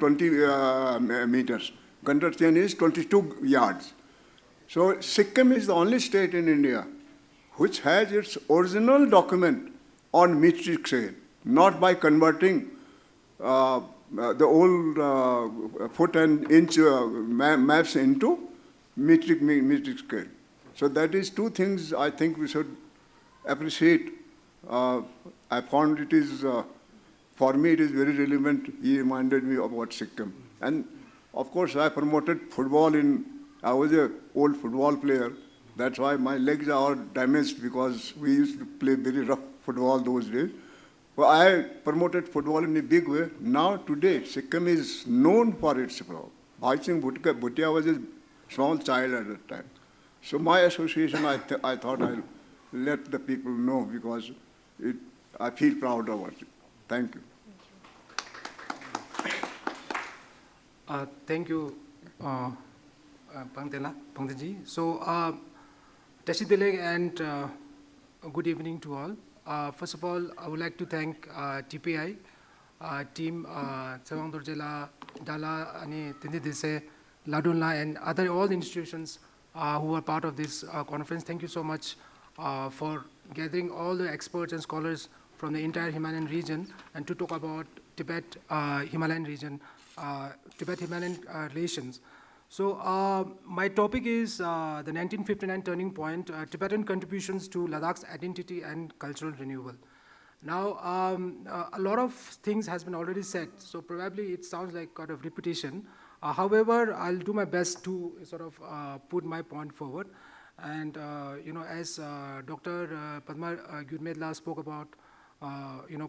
meters. Gunter chain is 22 yards. So Sikkim is the only state in India which has its original document on metric scale, not by converting the old foot and inch maps into metric scale. So that is two things I think we should appreciate. I found it is, for me it is very relevant. He reminded me about Sikkim. And of course I promoted football I was an old football player. That's why my legs are damaged because we used to play very rough football those days. Well, I promoted football in a big way. Now today, Sikkim is known for its football. Bhai Singh Bhutia was a small child at that time. So my association, I thought I'll let the people know because I feel proud of it. Thank you. Thank you, Pangtey. So, Tashi and good evening to all. First of all, I would like to thank TPI, team Tsawang Dorjela, Dala, Tenzing, Ladunla, and all the institutions who are part of this conference. Thank you so much for gathering all the experts and scholars from the entire Himalayan region and to talk about Tibet, Himalayan region, Tibet-Himalayan relations. So my topic is the 1959 turning point, Tibetan contributions to Ladakh's identity and cultural renewal. Now, a lot of things has been already said, so probably it sounds like kind of repetition. However, I'll do my best to sort of put my point forward. And as Dr. Padma Gyurmedla spoke about,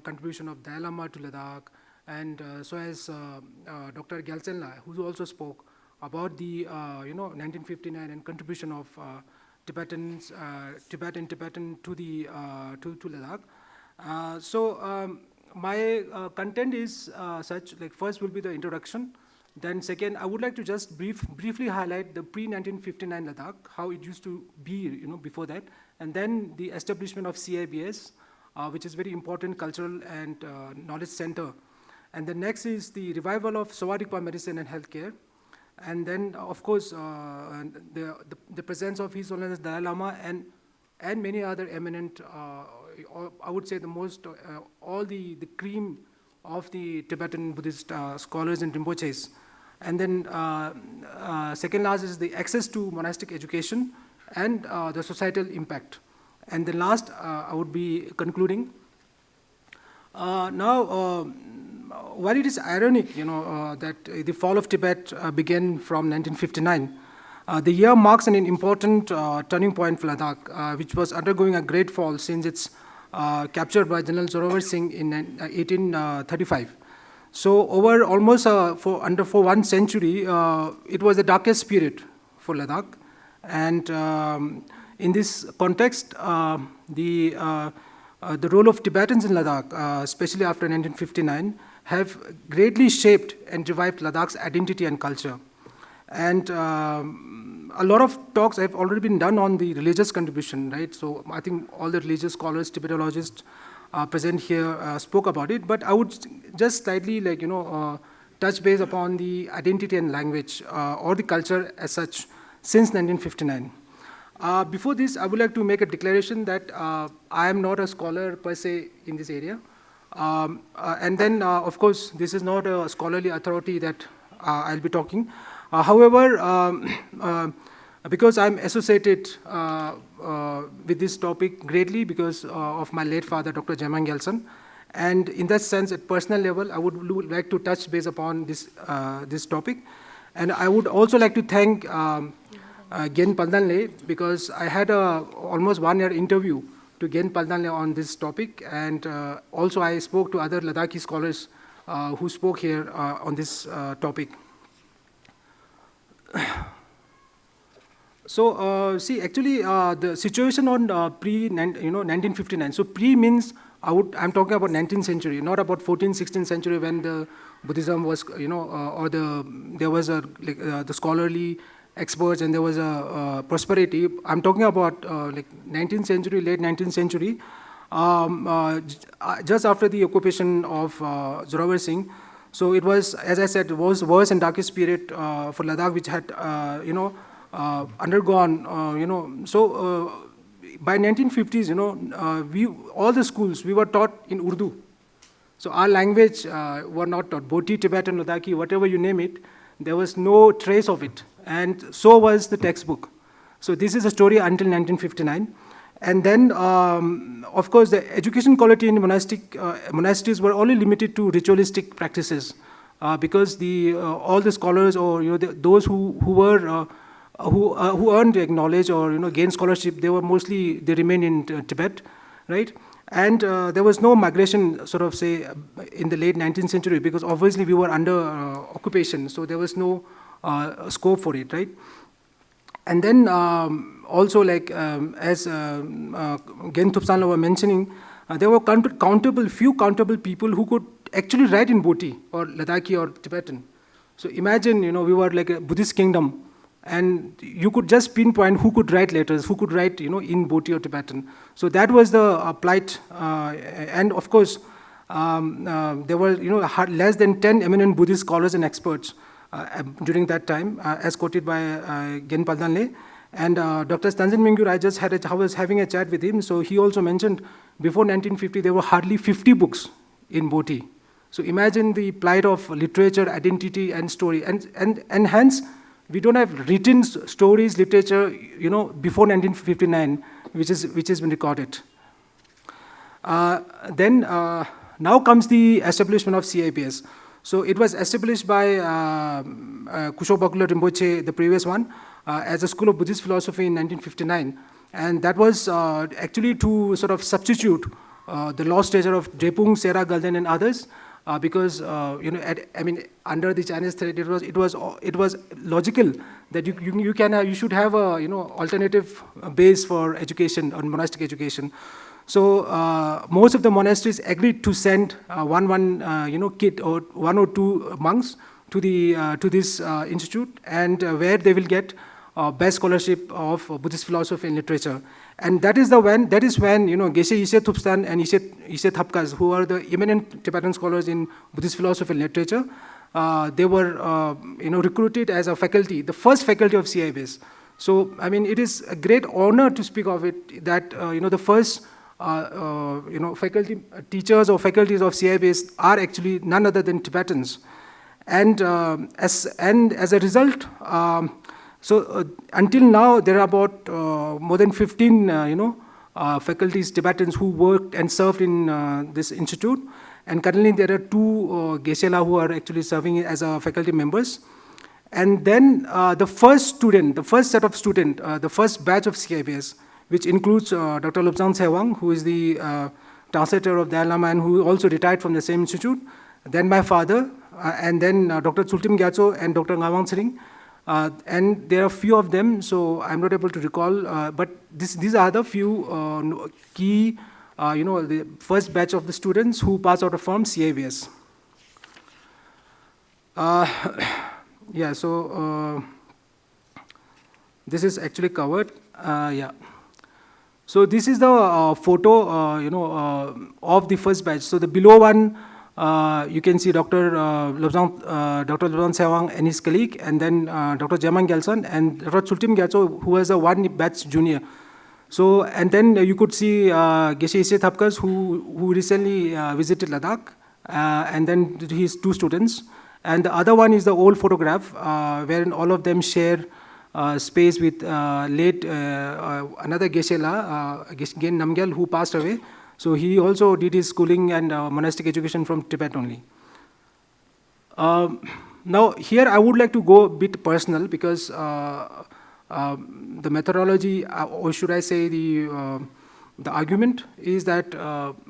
contribution of Dalai Lama to Ladakh, and so as Dr. Gyaltsen, who also spoke about the 1959 and contribution of Tibetan to the to Ladakh. My content is such, like first will be the introduction, then second I would like to just briefly highlight the pre-1959 Ladakh, how it used to be before that, and then the establishment of CIBS, which is very important cultural and knowledge center. And the next is the revival of Sawadikpa medicine and healthcare. And then, of course, the presence of His Holiness Dalai Lama and many other eminent, I would say the most, all the cream of the Tibetan Buddhist scholars and Rinpoches. And then second last is the access to monastic education and the societal impact. And the last, I would be concluding. While it is ironic, that the fall of Tibet began from 1959, the year marks an important turning point for Ladakh, which was undergoing a great fall since its capture by General Zorawar Singh in 1835. So over almost for 1 century, it was the darkest period for Ladakh. And in this context, the role of Tibetans in Ladakh, especially after 1959, have greatly shaped and revived Ladakh's identity and culture. And a lot of talks have already been done on the religious contribution, right? So I think all the religious scholars, Tibetologists present here spoke about it, but I would just slightly touch base upon the identity and language or the culture as such since 1959. Before this, I would like to make a declaration that I am not a scholar per se in this area. And then, of course, this is not a scholarly authority that I'll be talking. However, because I'm associated with this topic greatly because of my late father, Dr. Jaimang Gyaltsen, and in that sense, at personal level, I would like to touch base upon this topic. And I would also like to thank Gen Pandanle because I had a almost 1 year interview to Gen Paldanle on this topic, and also I spoke to other Ladakhi scholars who spoke here on this topic. So see, actually, the situation on pre-1959. So pre means I'm talking about 19th century, not about 14th, 16th century when the Buddhism was, or there was the scholarly experts and there was a prosperity. I'm talking about like 19th century, late 19th century, just after the occupation of Zorawar Singh. So it was, as I said, it was worse and darkest period for Ladakh, which had, undergone, so by 1950s, all the schools, we were taught in Urdu. So our language were not taught. Boti, Tibetan, Ladakhi, whatever you name it, there was no trace of it. And so was the textbook. So this is a story until 1959. And then, of course, the education quality in monasteries were only limited to ritualistic practices, because all the scholars or those who earned knowledge or gained scholarship, they remained in Tibet, right? And there was no migration, sort of say, in the late 19th century, because obviously we were under occupation, so there was no scope for it, right? And then also, like as Gen Thupsanla were mentioning, there were few countable people who could actually write in Boti or Ladakhi or Tibetan. So imagine, we were like a Buddhist kingdom, and you could just pinpoint who could write letters, who could write, in Boti or Tibetan. So that was the plight, and of course, there were, less than 10 eminent Buddhist scholars and experts during that time, as quoted by Gen Paldanle. And Dr. Stanzin Mingyur, I was having a chat with him, so he also mentioned before 1950 there were hardly 50 books in Boti. So imagine the plight of literature, identity, and story, and hence we don't have written stories, literature, before 1959, which has been recorded. Then now comes the establishment of CIPS. So it was established by Kusho Bakula Rinpoche, the previous one, as a school of Buddhist philosophy in 1959. And that was actually to sort of substitute the lost treasure of Drepung, Sera, Galden, and others, because under the Chinese threat, it was logical that you should have a alternative base for education or monastic education. So most of the monasteries agreed to send one kid or one or two monks to this institute, and where they will get best scholarship of Buddhist philosophy and literature. And that is when Geshe Yishe Thupstan and Yishe Thapkas, who are the eminent Tibetan scholars in Buddhist philosophy and literature, they were recruited as a faculty, the first faculty of CIBS. So it is a great honor to speak of it, that the first faculty teachers or faculties of CIBS are actually none other than Tibetans. And as a result, until now, there are about more than 15, faculties, Tibetans, who worked and served in this institute. And currently, there are two Geshe-la who are actually serving as faculty members. And then the first set of students, the first batch of CIBS, which includes Dr. Lobsang Sewang, who is the translator of Dalai Lama and who also retired from the same institute. Then my father, and then Dr. Tsultim Gyatso and Dr. Ngawang Tshering. And there are a few of them, so I'm not able to recall, but these are the few key, the first batch of the students who passed out from CIBS. So this is actually covered, So this is the photo, of the first batch. So the below one, you can see Dr. Lobsang Sewang and his colleague, and then Dr. Jamang Gelson and Dr. Tsultim Gyatso, who was a one batch junior. So, and then you could see Geshe Yishe Thapkas, who recently visited Ladakh, and then his two students. And the other one is the old photograph, wherein all of them share space with late another Geshe-la, Gen Namgyal, who passed away. So he also did his schooling and monastic education from Tibet only. Now here I would like to go a bit personal, because the methodology, or should I say the The argument is that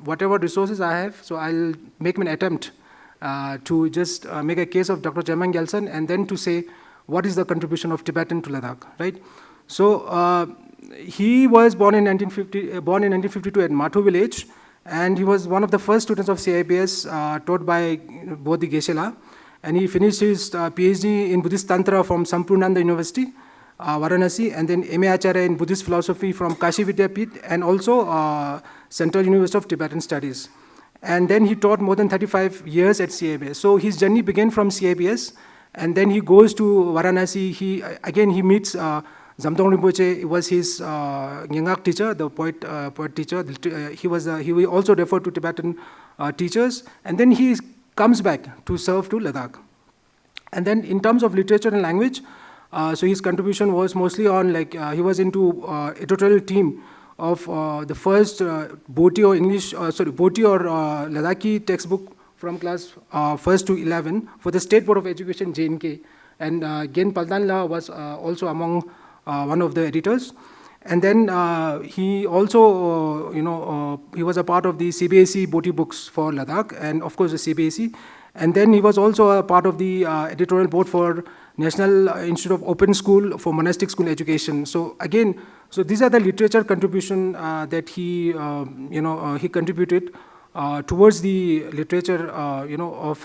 whatever resources I have, so I'll make an attempt to just make a case of Dr. Tshering Gyaltsen and then to say what is the contribution of Tibetan to Ladakh, right? So he was born in 1952 at Mathu village, and he was one of the first students of CIBS taught by Bodhi Geshe-la, and he finished his PhD in Buddhist Tantra from Sampurnanda University, Varanasi, and then MA Acharya in Buddhist philosophy from Kashi Vidyapith, and also Central University of Tibetan Studies. And then he taught more than 35 years at CIBS. So his journey began from CIBS, and then he goes to Varanasi. He meets Zamdong Rinpoche. Was his Nyingak teacher, the poet teacher. He also referred to Tibetan teachers, and then he comes back to serve to Ladakh. And then in terms of literature and language, so his contribution was mostly on he was into editorial team of the first Bhoti or Ladakhi textbook from class 1st to 11 for the State Board of Education, JNK. And Gen Paldanla was also among one of the editors. And then he also, he was a part of the CBSE Bhoti books for Ladakh, and of course the CBSE. And then he was also a part of the editorial board for National Institute of Open School for Monastic School Education. So again, so these are the literature contribution that he, he contributed towards the literature, of,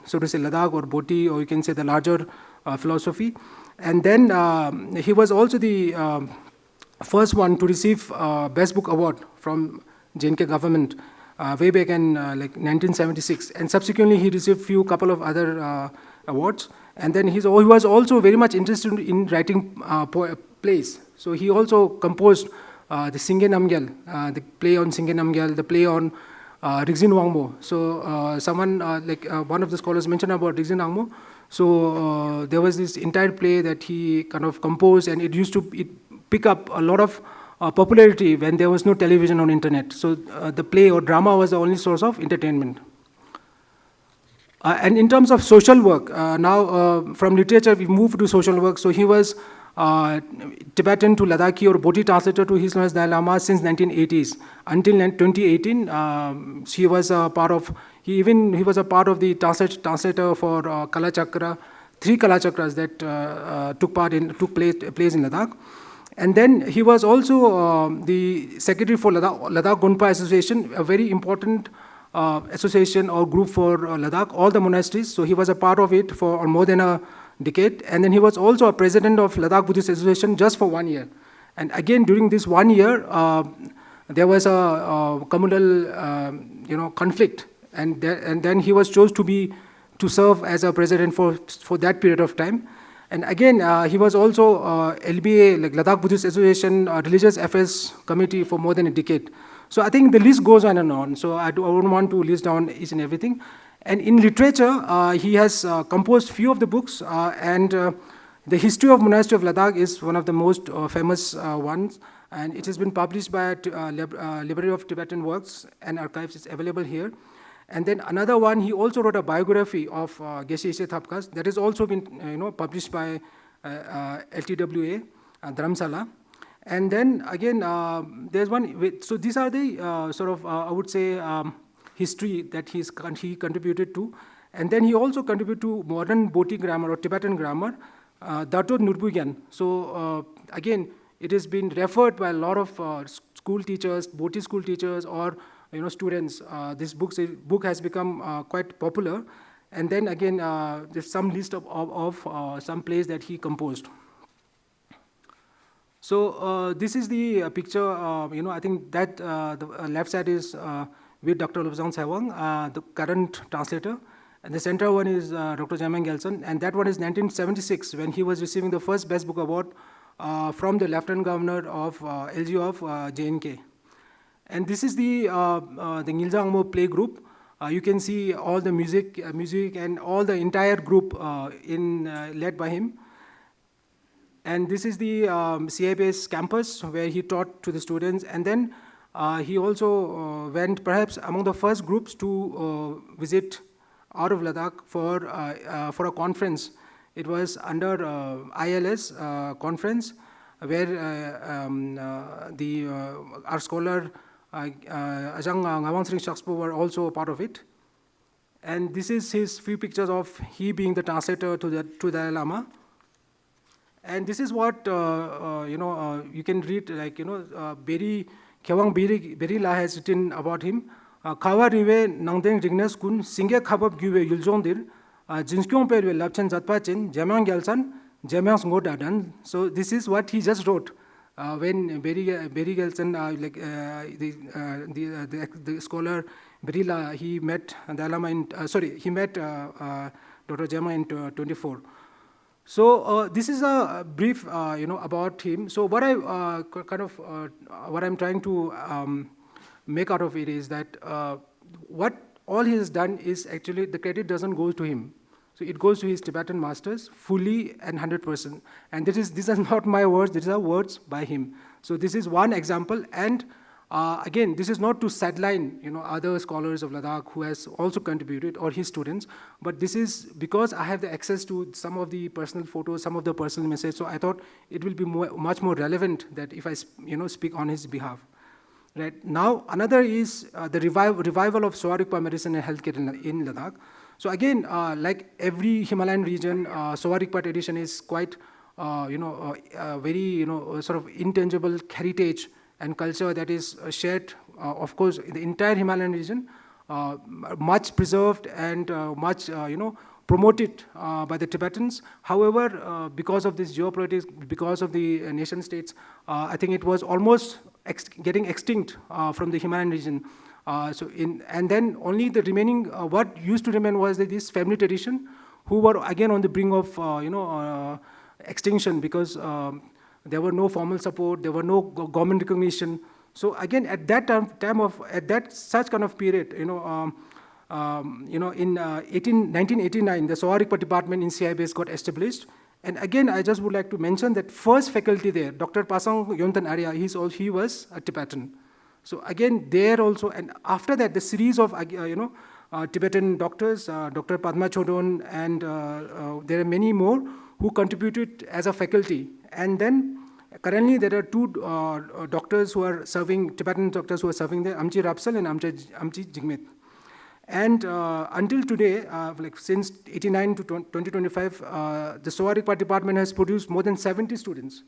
so to say, Ladakh or Bhoti, or you can say the larger philosophy. And then he was also the first one to receive Best Book Award from JNK government way back in 1976. And subsequently, he received couple of other awards. And then he was also very much interested in writing plays. So he also composed the Singhe Namgyal, the play on Singhe Namgyal, the play on Rigzin Wangmo. So one of the scholars mentioned about Rigzin Wangmo. So there was this entire play that he kind of composed, and it used to pick up a lot of popularity when there was no television or internet. So the play or drama was the only source of entertainment. And in terms of social work, now from literature we move to social work. So he was Tibetan to Ladakhi or Bhoti translator to His Holiness Dalai Lama since 1980s. Until 2018, he was a part of the translator for Kala Chakra, 3 Kala Chakras that took place in Ladakh. And then he was also the secretary for Ladakh Gonpa Association, a very important association or group for Ladakh, all the monasteries. So he was a part of it for more than a decade. And then he was also a president of Ladakh Buddhist Association just for 1 year. And again, during this 1 year, there was a communal conflict. And then he was chosen to serve as a president for that period of time. And again, he was also LBA, Ladakh Buddhist Association Religious Affairs Committee for more than a decade. So I think the list goes on and on. So I don't want to list down each and everything. And in literature, he has composed few of the books, and the History of Monastery of Ladakh is one of the most famous ones. And it has been published by Library of Tibetan Works and Archives. It's available here. And then another one, he also wrote a biography of Geshe Ishe Thapkas that has also been published by LTWA, Dharamsala. And then again, there's one, so these are the I would say, history that he contributed to. And then he also contributed to modern Bhoti grammar or Tibetan grammar, Dato Nurbugyan. So again, it has been referred by a lot of school teachers, Bhoti school teachers, or students. This book has become quite popular. And then again, there's some list of some plays that he composed. So this is the picture. I think that the left side is with Dr. Lobsang Saiwang, the current translator. And the center one is Dr. Tshering Gyaltsen. And that one is 1976, when he was receiving the first Best Book Award from the Lieutenant Governor of LGO of JNK. And this is the Ngilzangmo play group. You can see all the music and all the entire group led by him. And this is the CIBS campus where he taught to the students. And then he also went perhaps among the first groups to visit out of Ladakh for a conference. It was under ILS conference where our scholar Ajang Ngawang Sering Shakspo were also a part of it. And this is his few pictures of he being the translator to the Dalai Lama. And this is what, you can read, like, Beri, Kyawang Beri La has written about him. Kawa rive nangdeng rignes kun singe khabab gyue yuljondir, Jinskyong perwe lapchen zatpachin, Jamang Gelsan, Jamang Ngodadan. So this is what he just wrote. When Beri Gelsan, the scholar Beri La, he met Dalai Lama he met Dr. Jama in 24. So this is a brief, about him. So what what I'm trying to make out of it is that what all he has done is actually the credit doesn't go to him. So it goes to his Tibetan masters fully and 100%. And these are not my words, these are words by him. So this is one example. And again, this is not to sideline, other scholars of Ladakh who has also contributed, or his students, but this is because I have the access to some of the personal photos, some of the personal messages. So I thought it will be much more relevant that if I, speak on his behalf. Right now, another is the revival of Sawarikpa medicine and healthcare in Ladakh. So again, like every Himalayan region, Sawarikpa tradition is quite, very, sort of intangible heritage and culture that is shared, of course, in the entire Himalayan region, much preserved and much, promoted by the Tibetans. However, because of this geopolitics, because of the nation states, I think it was almost getting extinct from the Himalayan region. And then only the remaining, what used to remain was this family tradition, who were again on the brink of, extinction, because there were no formal support, there were no government recognition. So again, at that such kind of period, in 1989, the Sawarikpa department in CI base got established. And again, I just would like to mention that first faculty there, Dr. Pasang Yontan Arya, he was a Tibetan. So again, there also, and after that, the series of, Tibetan doctors, Dr. Padma Chodon, and there are many more who contributed as a faculty. And then currently there are two doctors who are serving, Tibetan doctors who are serving there, Amchi Rapsal and Amchi Jigmet. And until today, like since 89 to 2025, the Sawarikpa department has produced more than 70 students.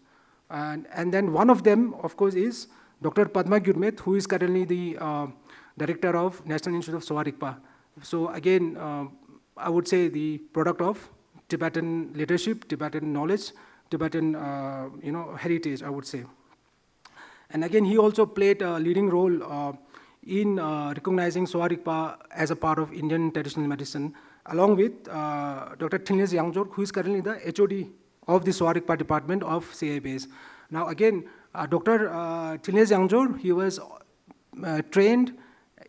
And then one of them, of course, is Dr. Padma Gyurmet, who is currently the director of National Institute of Sawarikpa. So again, I would say the product of Tibetan leadership, Tibetan knowledge, Tibetan, heritage, I would say. And again, he also played a leading role in recognizing Sawarikpa as a part of Indian traditional medicine, along with Dr. Thinles Yangjor, who is currently the HOD of the Sawarikpa department of CI base. Now again, Dr. Thinles Yangjor, he was trained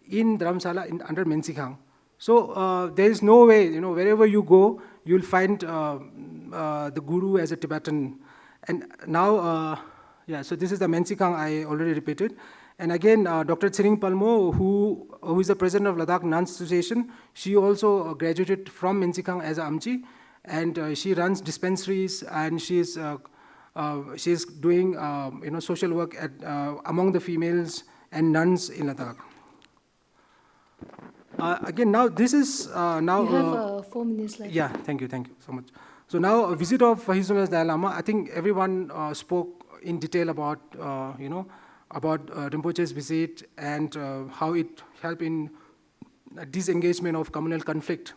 in Dharamsala under Mensikhang. So there is no way, wherever you go, you'll find the guru as a Tibetan. And now, so this is the Mensikhang I already repeated. And again, Dr. Tshering Palmo, who is the president of Ladakh Nuns Association, she also graduated from Mensikhang as a Amchi, and she runs dispensaries, and she's doing social work among the females and nuns in Ladakh. Again, now this is now. You have 4 minutes left. Yeah, thank you so much. So now a visit of His Holiness Dalai Lama. I think everyone spoke in detail about about Rinpoche's visit and how it helped in disengagement of communal conflict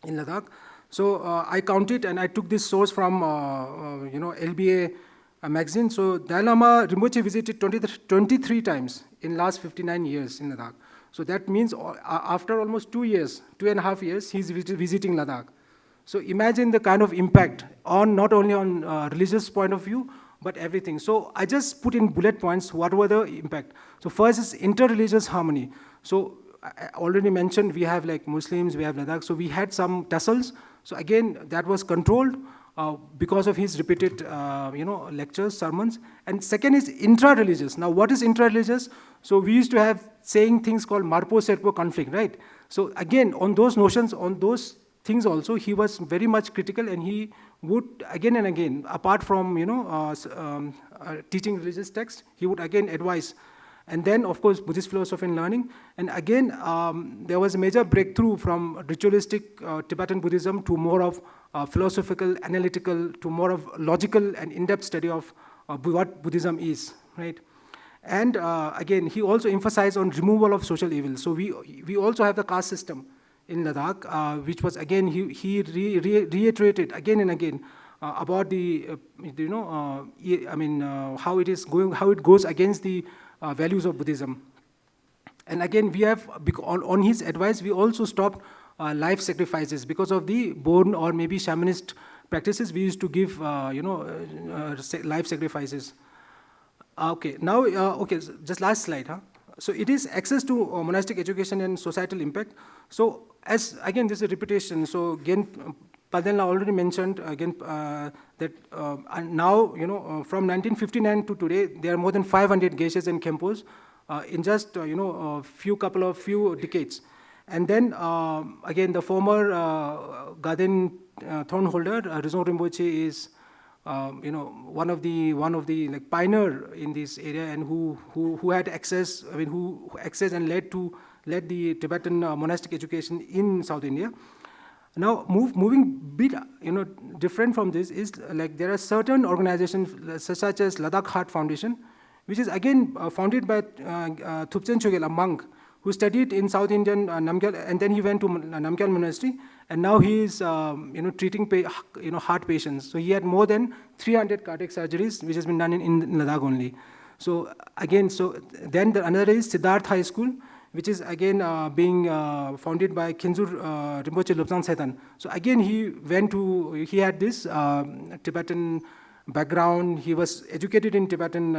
in Ladakh. So I counted, and I took this source from LBA magazine. So Dalai Lama Rinpoche visited 23 times in last 59 years in Ladakh. So that means after almost 2.5 years, he's visiting Ladakh. So imagine the kind of impact on not only on religious point of view, but everything. So I just put in bullet points what were the impact. So first is inter-religious harmony. So I already mentioned we have like Muslims, we have Ladakh. So we had some tussles. So again, that was controlled because of his repeated lectures, sermons. And second is intra-religious. Now what is intra-religious? So we used to have saying things called Marpo-Serpo conflict, right? So again, on those notions, on those things also, he was very much critical, and he would again and again, apart from teaching religious text, he would again advise. And then, of course, Buddhist philosophy and learning. And again, there was a major breakthrough from ritualistic Tibetan Buddhism to more of philosophical, analytical, to more of logical and in-depth study of what Buddhism is, right? And again, he also emphasized on removal of social evil. So we also have the caste system in Ladakh, which was again, he reiterated again and again about the, how it is going, how it goes against the values of Buddhism. And again, we have, on his advice, we also stopped life sacrifices because of the Bon or maybe shamanist practices. We used to give, life sacrifices. Okay, now, so just last slide. Huh? So it is access to monastic education and societal impact. So as, again, this is a repetition. So again, Padenla already mentioned again that now, from 1959 to today, there are more than 500 geishas and khenpos in just, few decades. And then, again, the former Gaden throne holder, Rizong Rinpoche, is one of the like pioneer in this area, and who had access, who access and led the Tibetan monastic education in South India. Now, moving bit, different from this is like there are certain organizations such as Ladakh Heart Foundation, which is again founded by Thupchen Chogyal, a monk who studied in South Indian Namgyal, and then he went to Namgyal Monastery, and now he is treating heart patients. So he had more than 300 cardiac surgeries, which has been done in Ladakh only. So again, then another is Siddharth High School, which is again being founded by Khinzur Rinpoche Lobsang Setan. So again, he had this Tibetan background. He was educated in Tibetan,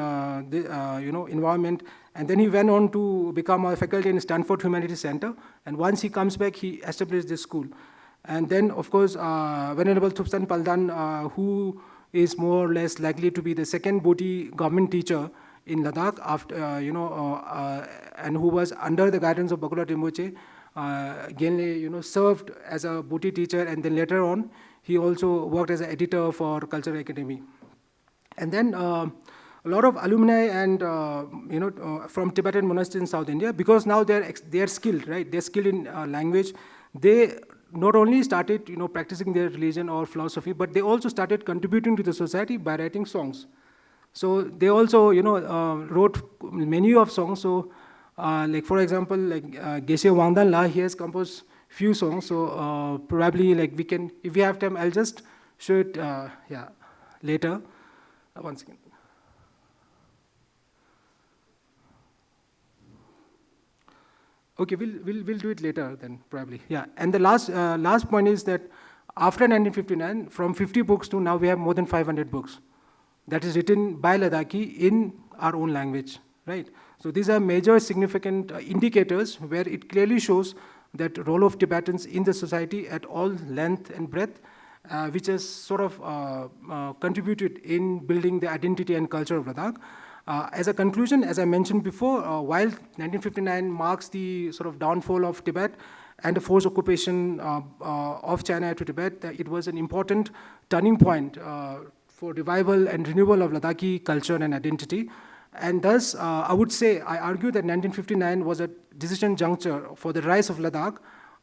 environment, and then he went on to become a faculty in Stanford Humanities Center. And once he comes back, he established this school. And then, of course, Venerable Thupsan Paldan, who is more or less likely to be the second Bodhi government teacher in Ladakh, after and who was under the guidance of Bakulat Rinpoche, again, served as a Bodhi teacher, and then later on, he also worked as an editor for Cultural Academy. And then a lot of alumni and from Tibetan monasteries in South India, because now they are skilled, right? They're skilled in language. They not only started practicing their religion or philosophy, but they also started contributing to the society by writing songs. So they also wrote many of songs. So like for example, like Geshe Wangdan La, he has composed few songs. So probably like we can, if we have time, I'll just show it later. One second. Okay, we'll do it later then, probably. Yeah, and the last point is that after 1959, from 50 books to now we have more than 500 books that is written by Ladakhi in our own language, right? So these are major significant indicators where it clearly shows that role of Tibetans in the society at all length and breadth, which has sort of contributed in building the identity and culture of Ladakh. As a conclusion, as I mentioned before, while 1959 marks the sort of downfall of Tibet and the forced occupation of China to Tibet, it was an important turning point for revival and renewal of Ladakhi culture and identity. And thus, I argue that 1959 was a decision juncture for the rise of Ladakh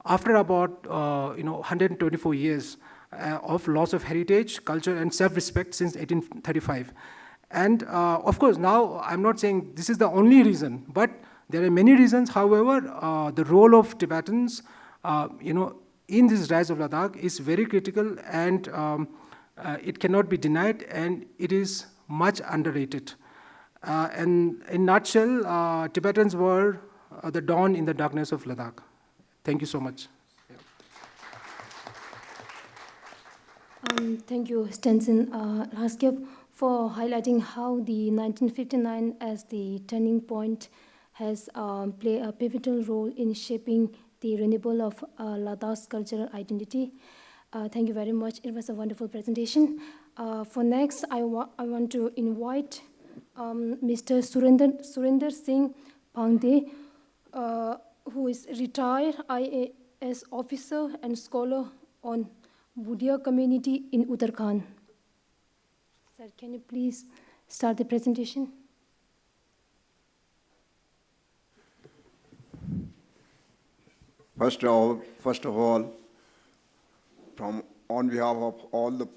after about 124 years of loss of heritage, culture, and self-respect since 1835. And of course, now I'm not saying this is the only reason, but there are many reasons. However, the role of Tibetans, in this rise of Ladakh is very critical, and it cannot be denied, and it is much underrated. And in a nutshell, Tibetans were the dawn in the darkness of Ladakh. Thank you so much. Thank you, Stanzin Lhaskyabs, for highlighting how the 1959 as the turning point has played a pivotal role in shaping the renewal of Ladakh's cultural identity. Thank you very much. It was a wonderful presentation. For next, I want to invite Mr. Surendra Singh Pangtey, who is retired IAS officer and scholar on Buddha community in Uttarakhand. Sir, can you please start the presentation? first of all, on behalf of all the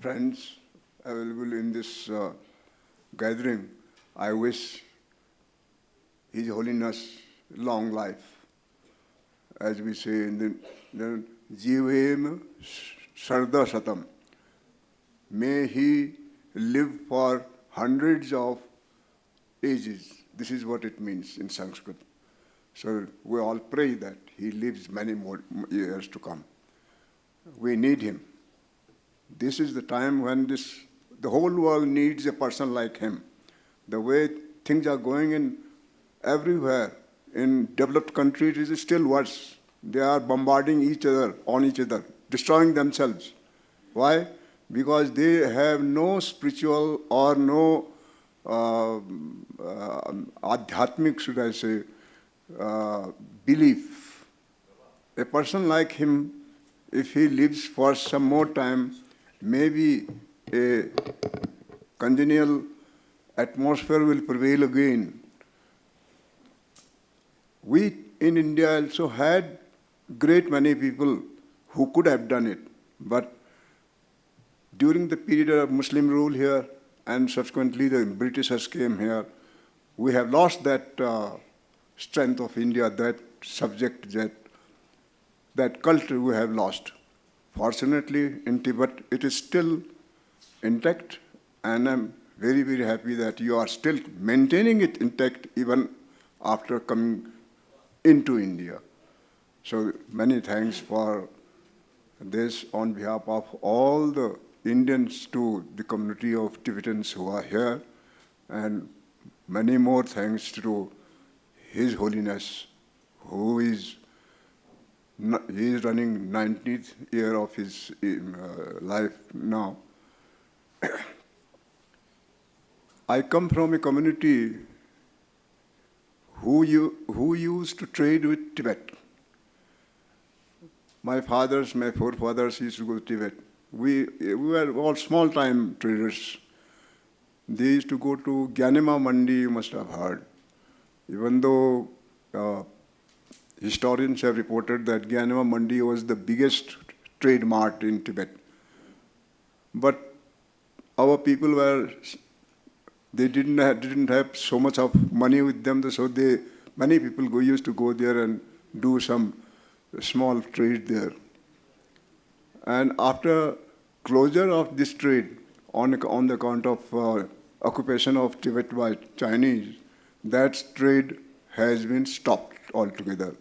friends available in this gathering, I wish His Holiness long life. As we say in the Jivem Sarda Satam. May he live for hundreds of ages. This is what it means in Sanskrit. So we all pray that he lives many more years to come. We need him. This is the time when the whole world needs a person like him. The way things are going in everywhere, in developed countries, it is still worse. They are bombarding each other, destroying themselves. Why? Because they have no spiritual or no adhyatmic, should I say, belief. A person like him, if he lives for some more time, maybe a congenial atmosphere will prevail again. We in India also had great many people who could have done it, but during the period of Muslim rule here and subsequently the Britishers came here, we have lost that strength of India, that subject, that culture we have lost. Fortunately, in Tibet, it is still intact, and I'm very, very happy that you are still maintaining it intact even after coming into India. So many thanks for this on behalf of all the Indians to the community of Tibetans who are here, and many more thanks to His Holiness, who is running 90th year of his life now. I come from a community who used to trade with Tibet. My forefathers used to go to Tibet. We were all small-time traders. They used to go to Gyanema Mandi, you must have heard. Even though historians have reported that Gyanema Mandi was the biggest trade mart in Tibet. But our people they didn't have so much of money with them, so many people used to go there and do some small trade there. And after closure of this trade, on the account of occupation of Tibet by Chinese, that trade has been stopped altogether.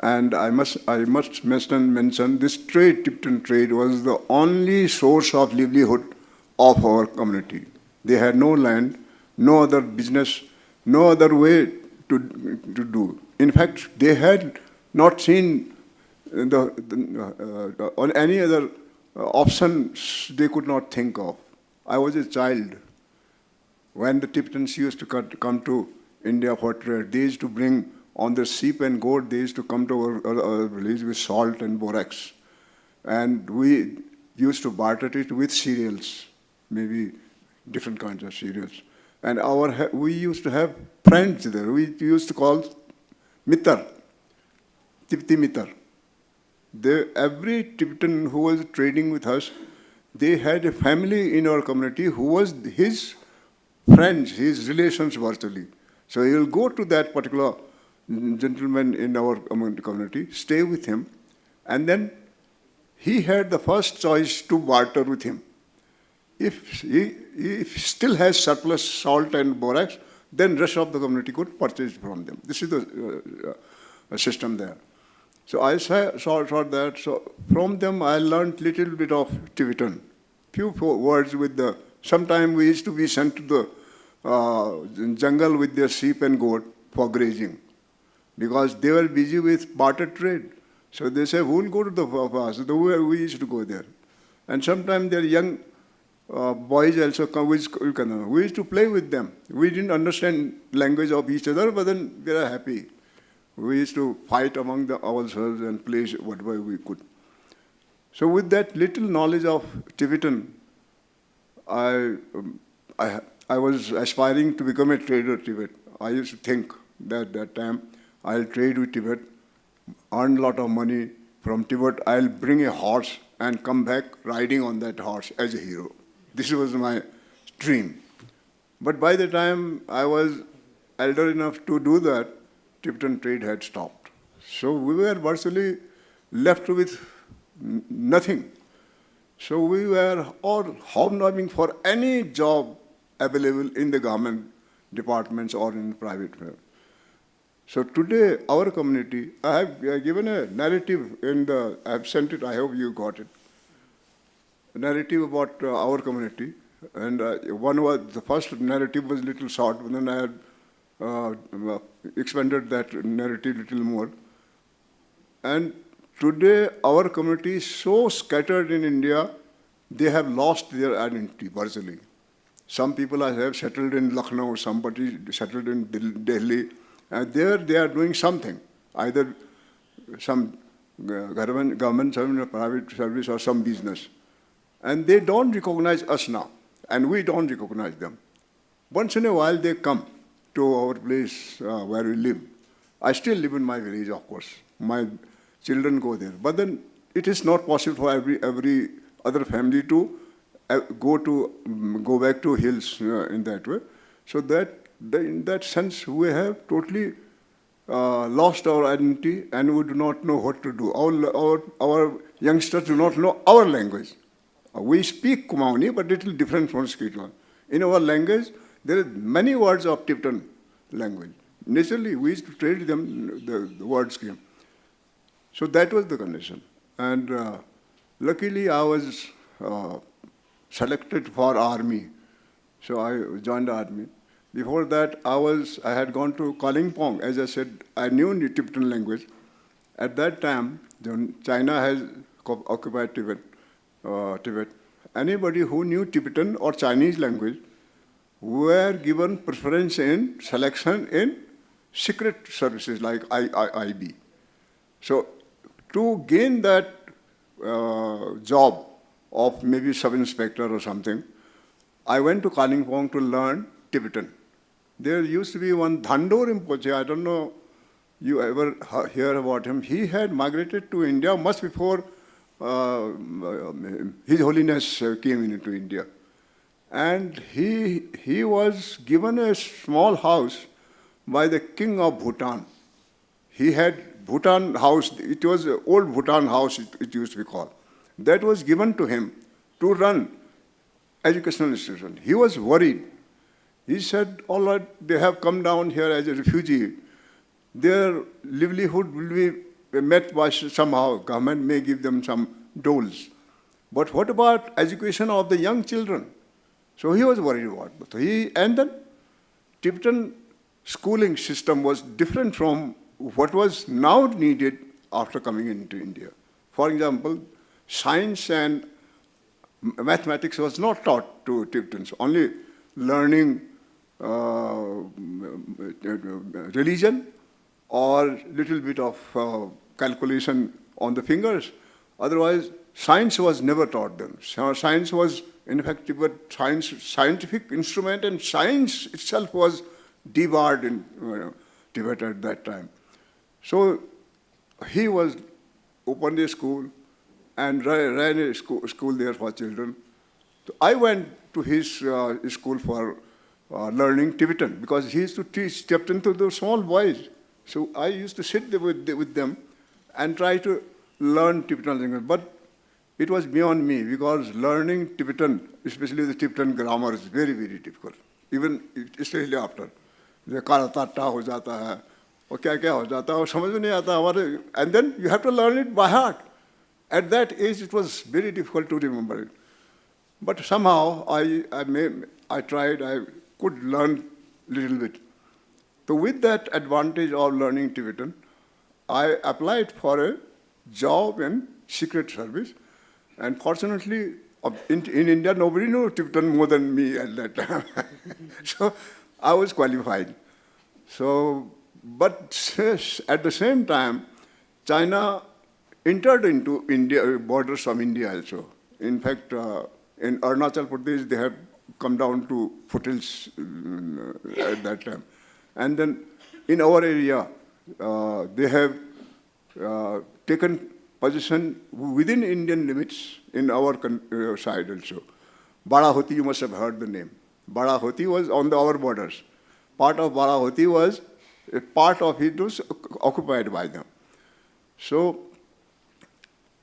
And I must mention this trade, Tibetan trade, was the only source of livelihood of our community. They had no land, no other business, no other way to do. In fact, they had not seen on any other options they could not think of. I was a child when the Tibetans used to come to India for trade. They used to bring on the sheep and goat, they used to come to our village with salt and borax. And we used to barter it with cereals, maybe different kinds of cereals. And we used to have friends there. We used to call Mitar, Tibettv Mitar. Every Tibetan who was trading with us, they had a family in our community who was his friends, his relations virtually. So he will go to that particular gentleman in our community, stay with him, and then he had the first choice to barter with him. If he still has surplus salt and borax, then rest of the community could purchase from them. This is the system there. So I saw that. So from them I learned little bit of Tibetan. Few words with sometime we used to be sent to the jungle with their sheep and goat for grazing, because they were busy with barter trade. So they said, who will go to the fast? So we used to go there. And sometimes their young boys also come. We used to play with them. We didn't understand language of each other, but then we were happy. We used to fight among ourselves and play whatever we could. So with that little knowledge of Tibetan, I was aspiring to become a trader at Tibet. I used to think that time I'll trade with Tibet, earn a lot of money. From Tibet, I'll bring a horse and come back riding on that horse as a hero. This was my dream. But by the time I was elder enough to do that, Tibetan trade had stopped. So we were virtually left with nothing. So we were all hobnobbing for any job available in the government departments or in private firms. So today, our community, I have given a narrative I have sent it, I hope you got it. A narrative about our community. And the first narrative was a little short, but then I had expanded that narrative a little more. And today, our community is so scattered in India, they have lost their identity virtually. Some people have settled in Lucknow, somebody settled in Delhi, and there they are doing something, either some government service or private service or some business. And they don't recognize us now, and we don't recognize them. Once in a while, they come to our place where we live. I still live in my village, of course. My children go there. But then it is not possible for every other family to go back to hills in that way. So in that sense, we have totally lost our identity and we do not know what to do. Our youngsters do not know our language. We speak Kumaoni, but little different from Sikyong. In our language, there are many words of Tibetan language. Naturally, we used to trade them, the words came. So that was the condition. And luckily, I was selected for army. So I joined the army. Before that, I had gone to Kalimpong. As I said, I knew the Tibetan language. At that time, China has occupied Tibet. Anybody who knew Tibetan or Chinese language were given preference in selection in secret services like IB. So to gain that job of maybe sub-inspector or something, I went to Kalimpong to learn Tibetan. There used to be one Dhondup Rinpoche, I don't know you ever hear about him. He had migrated to India much before His Holiness came into India. And he was given a small house by the king of Bhutan. He had Bhutan house, it was an old Bhutan house, it used to be called. That was given to him to run educational institution. He was worried. He said, all right, they have come down here as a refugee. Their livelihood will be met by somehow. Government may give them some doles. But what about education of the young children? So he was worried about it. And then Tibetan schooling system was different from what was now needed after coming into India. For example, science and mathematics was not taught to Tibetans, only learning religion or little bit of calculation on the fingers. Otherwise, science was never taught them. Science was, in fact, scientific instrument, and science itself was debarred in Tibet at that time. So he opened a school and ran a school there for children. So I went to his school for learning Tibetan, because he used to teach Tibetan to the small boys. So I used to sit there with them and try to learn Tibetan language. But it was beyond me, because learning Tibetan, especially the Tibetan grammar, is very, very difficult. Even especially after. The karatata ho jata hai, or kya kya ho jata hai, samajh mein nahi aata. And then you have to learn it by heart. At that age, it was very difficult to remember it. But somehow, I tried, I could learn a little bit. So with that advantage of learning Tibetan, I applied for a job in secret service. And fortunately, in India, nobody knew Tibetan more than me at that time. So I was qualified. So, but at the same time, China entered into India, borders from India also. In fact, in Arunachal Pradesh, they have come down to foothills at that time. And then in our area, they have taken position within Indian limits in our side also. Barahoti, you must have heard the name. Barahoti was on our borders. Part of Barahoti was, a part of it was occupied by them. So,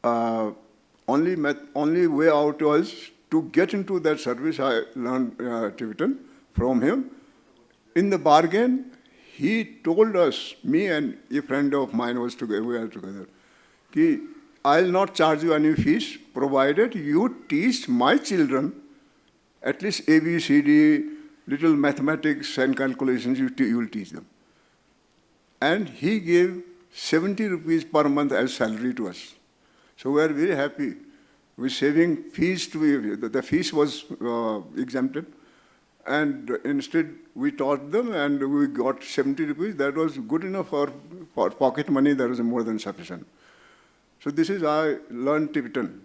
only way out was to get into that service. I learned Tibetan from him. In the bargain, he told us, me and a friend of mine was together, we were together, I'll not charge you any fees, provided you teach my children at least A, B, C, D, little mathematics and calculations, you will teach them. And he gave 70 rupees per month as salary to us. So we are very happy. We're saving fees the fees was exempted. And instead, we taught them and we got 70 rupees. That was good enough for pocket money. That was more than sufficient. So this is how I learned Tibetan.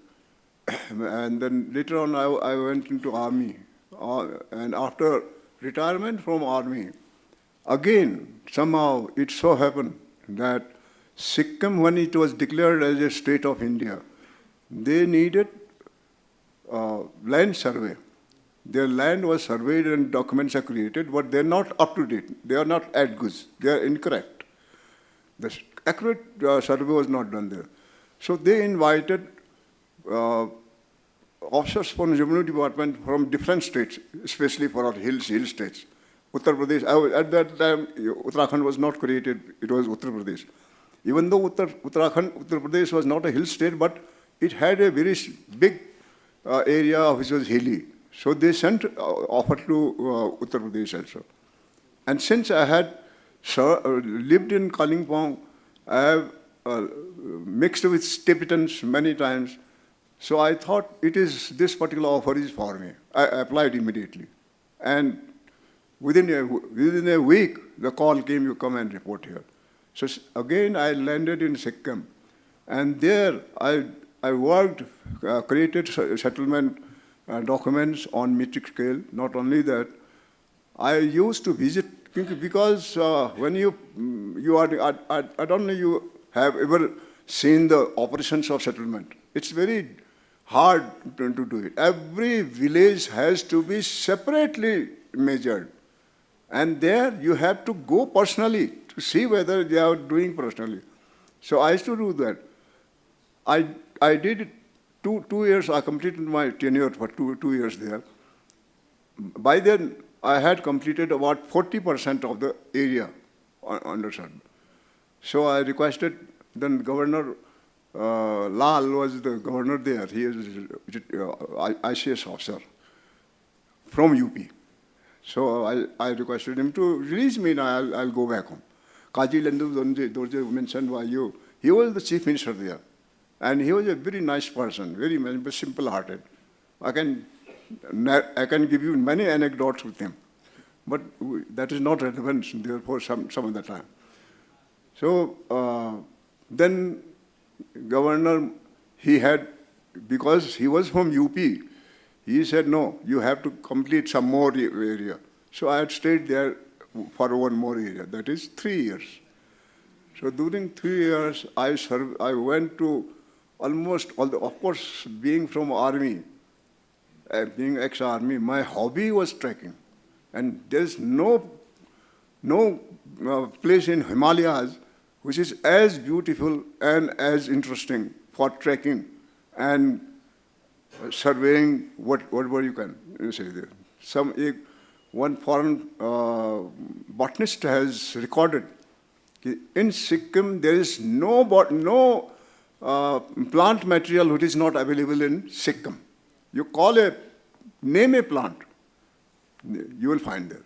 And then later on, I went into army. And after retirement from army, again, somehow it so happened that Sikkim, when it was declared as a state of India, they needed land survey. Their land was surveyed and documents are created, but they're not up to date. They are not ad goods. They are incorrect. The accurate survey was not done there. So they invited officers from the Revenue Department from different states, especially for our hill states. Uttar Pradesh, at that time, Uttarakhand was not created, it was Uttar Pradesh. Even though Uttar Pradesh was not a hill state, but it had a very big area which was hilly. So they sent offer to Uttar Pradesh also. And since I had lived in Kalimpong, I have mixed with Tibetans many times. So I thought this particular offer is for me. I applied immediately. And within a week, the call came, you come and report here. So again, I landed in Sikkim. And there, I worked, created settlement documents on metric scale. Not only that, I used to visit, because when you are, I don't know you have ever seen the operations of settlement. It's very hard to do it. Every village has to be separately measured. And there you have to go personally to see whether they are doing personally. So I used to do that. I did it 2 years. I completed my tenure for 2 years there. By then, I had completed about 40% of the area under survey. So I requested, then Governor Lal was the governor there. He is ICS officer from UP. So I requested him to release me and I'll go back home. Kaji Lendu Dorje mentioned by you. He was the chief minister there. And he was a very nice person, very simple-hearted. I can give you many anecdotes with him. But that is not relevant, therefore, some other time. So then Governor, because he was from UP, he said, no, you have to complete some more area. So I had stayed there for one more area, that is 3 years. So during 3 years, I went to almost all of course, being from army, being ex-army, my hobby was trekking. And there's no place in Himalayas which is as beautiful and as interesting for trekking and surveying whatever you can say there. One foreign botanist has recorded in Sikkim there is no plant material which is not available in Sikkim. You name a plant, you will find there.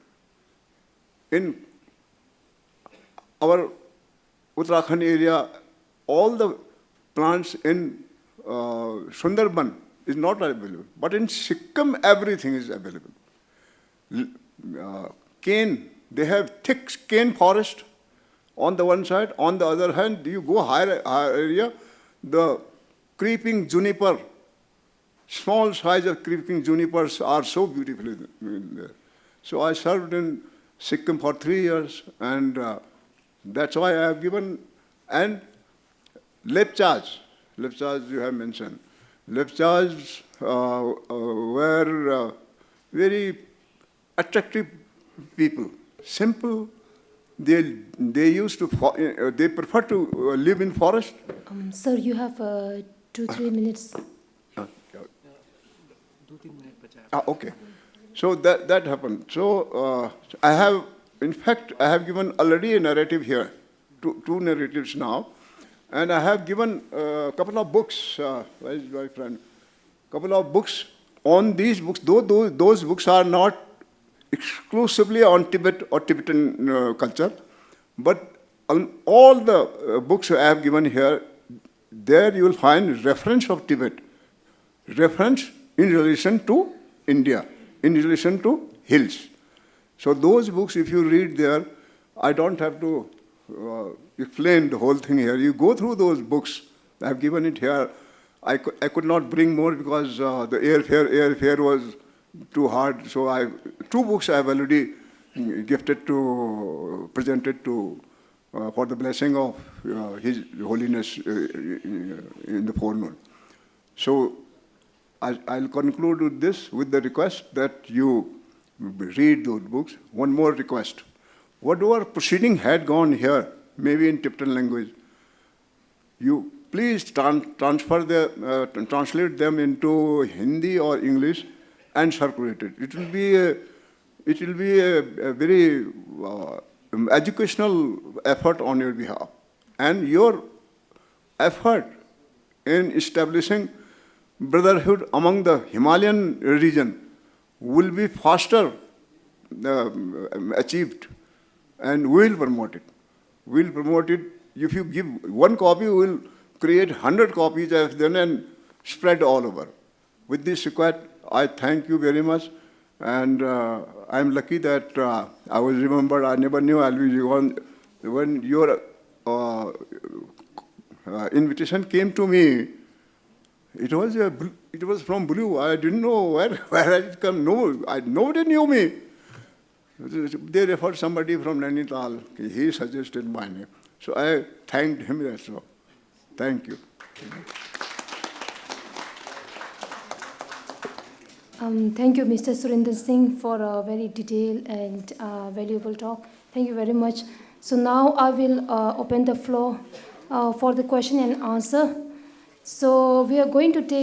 In our Uttarakhand area, all the plants in Sundarban is not available. But in Sikkim, everything is available. Cane, they have thick cane forest on the one side. On the other hand, you go higher area, the creeping juniper, small size of creeping junipers are so beautiful there. So I served in Sikkim for 3 years, and That's why I have given, and Lepchas you have mentioned. Lepchas were very attractive people, simple. They used to, they prefer to live in forest. Sir, you have 2-3 minutes. Okay. So that happened. So I have, in fact, I have given already a narrative here, two narratives now. And I have given a couple of books, where is my friend? Couple of books on these books. Those books are not exclusively on Tibet or Tibetan culture, but on all the books I have given here, there you will find reference of Tibet, reference in relation to India, in relation to hills. So those books, if you read there, I don't have to explain the whole thing here. You go through those books. I have given it here. I could not bring more because the airfare was too hard. So two books I have already presented to for the blessing of His Holiness in the forenoon. So I'll conclude with this, with the request that you read those books. One more request. Whatever proceeding had gone here, maybe in Tibetan language, you please translate them into Hindi or English and circulate it. It will be a very educational effort on your behalf. And your effort in establishing brotherhood among the Himalayan region will be faster achieved, and we will promote it. We will promote it. If you give one copy, we will create 100 copies of them and spread all over. With this request, I thank you very much, and I'm lucky that I was remembered. I never knew I'll be one. When your invitation came to me, it was from Blue. I didn't know where had it come. Nobody knew me. They referred somebody from Nainital. He suggested my name. So I thanked him. That's all. Thank you. Thank you, Mr. Surendra Singh, for a very detailed and valuable talk. Thank you very much. So now I will open the floor for the question and answer. So we are going to take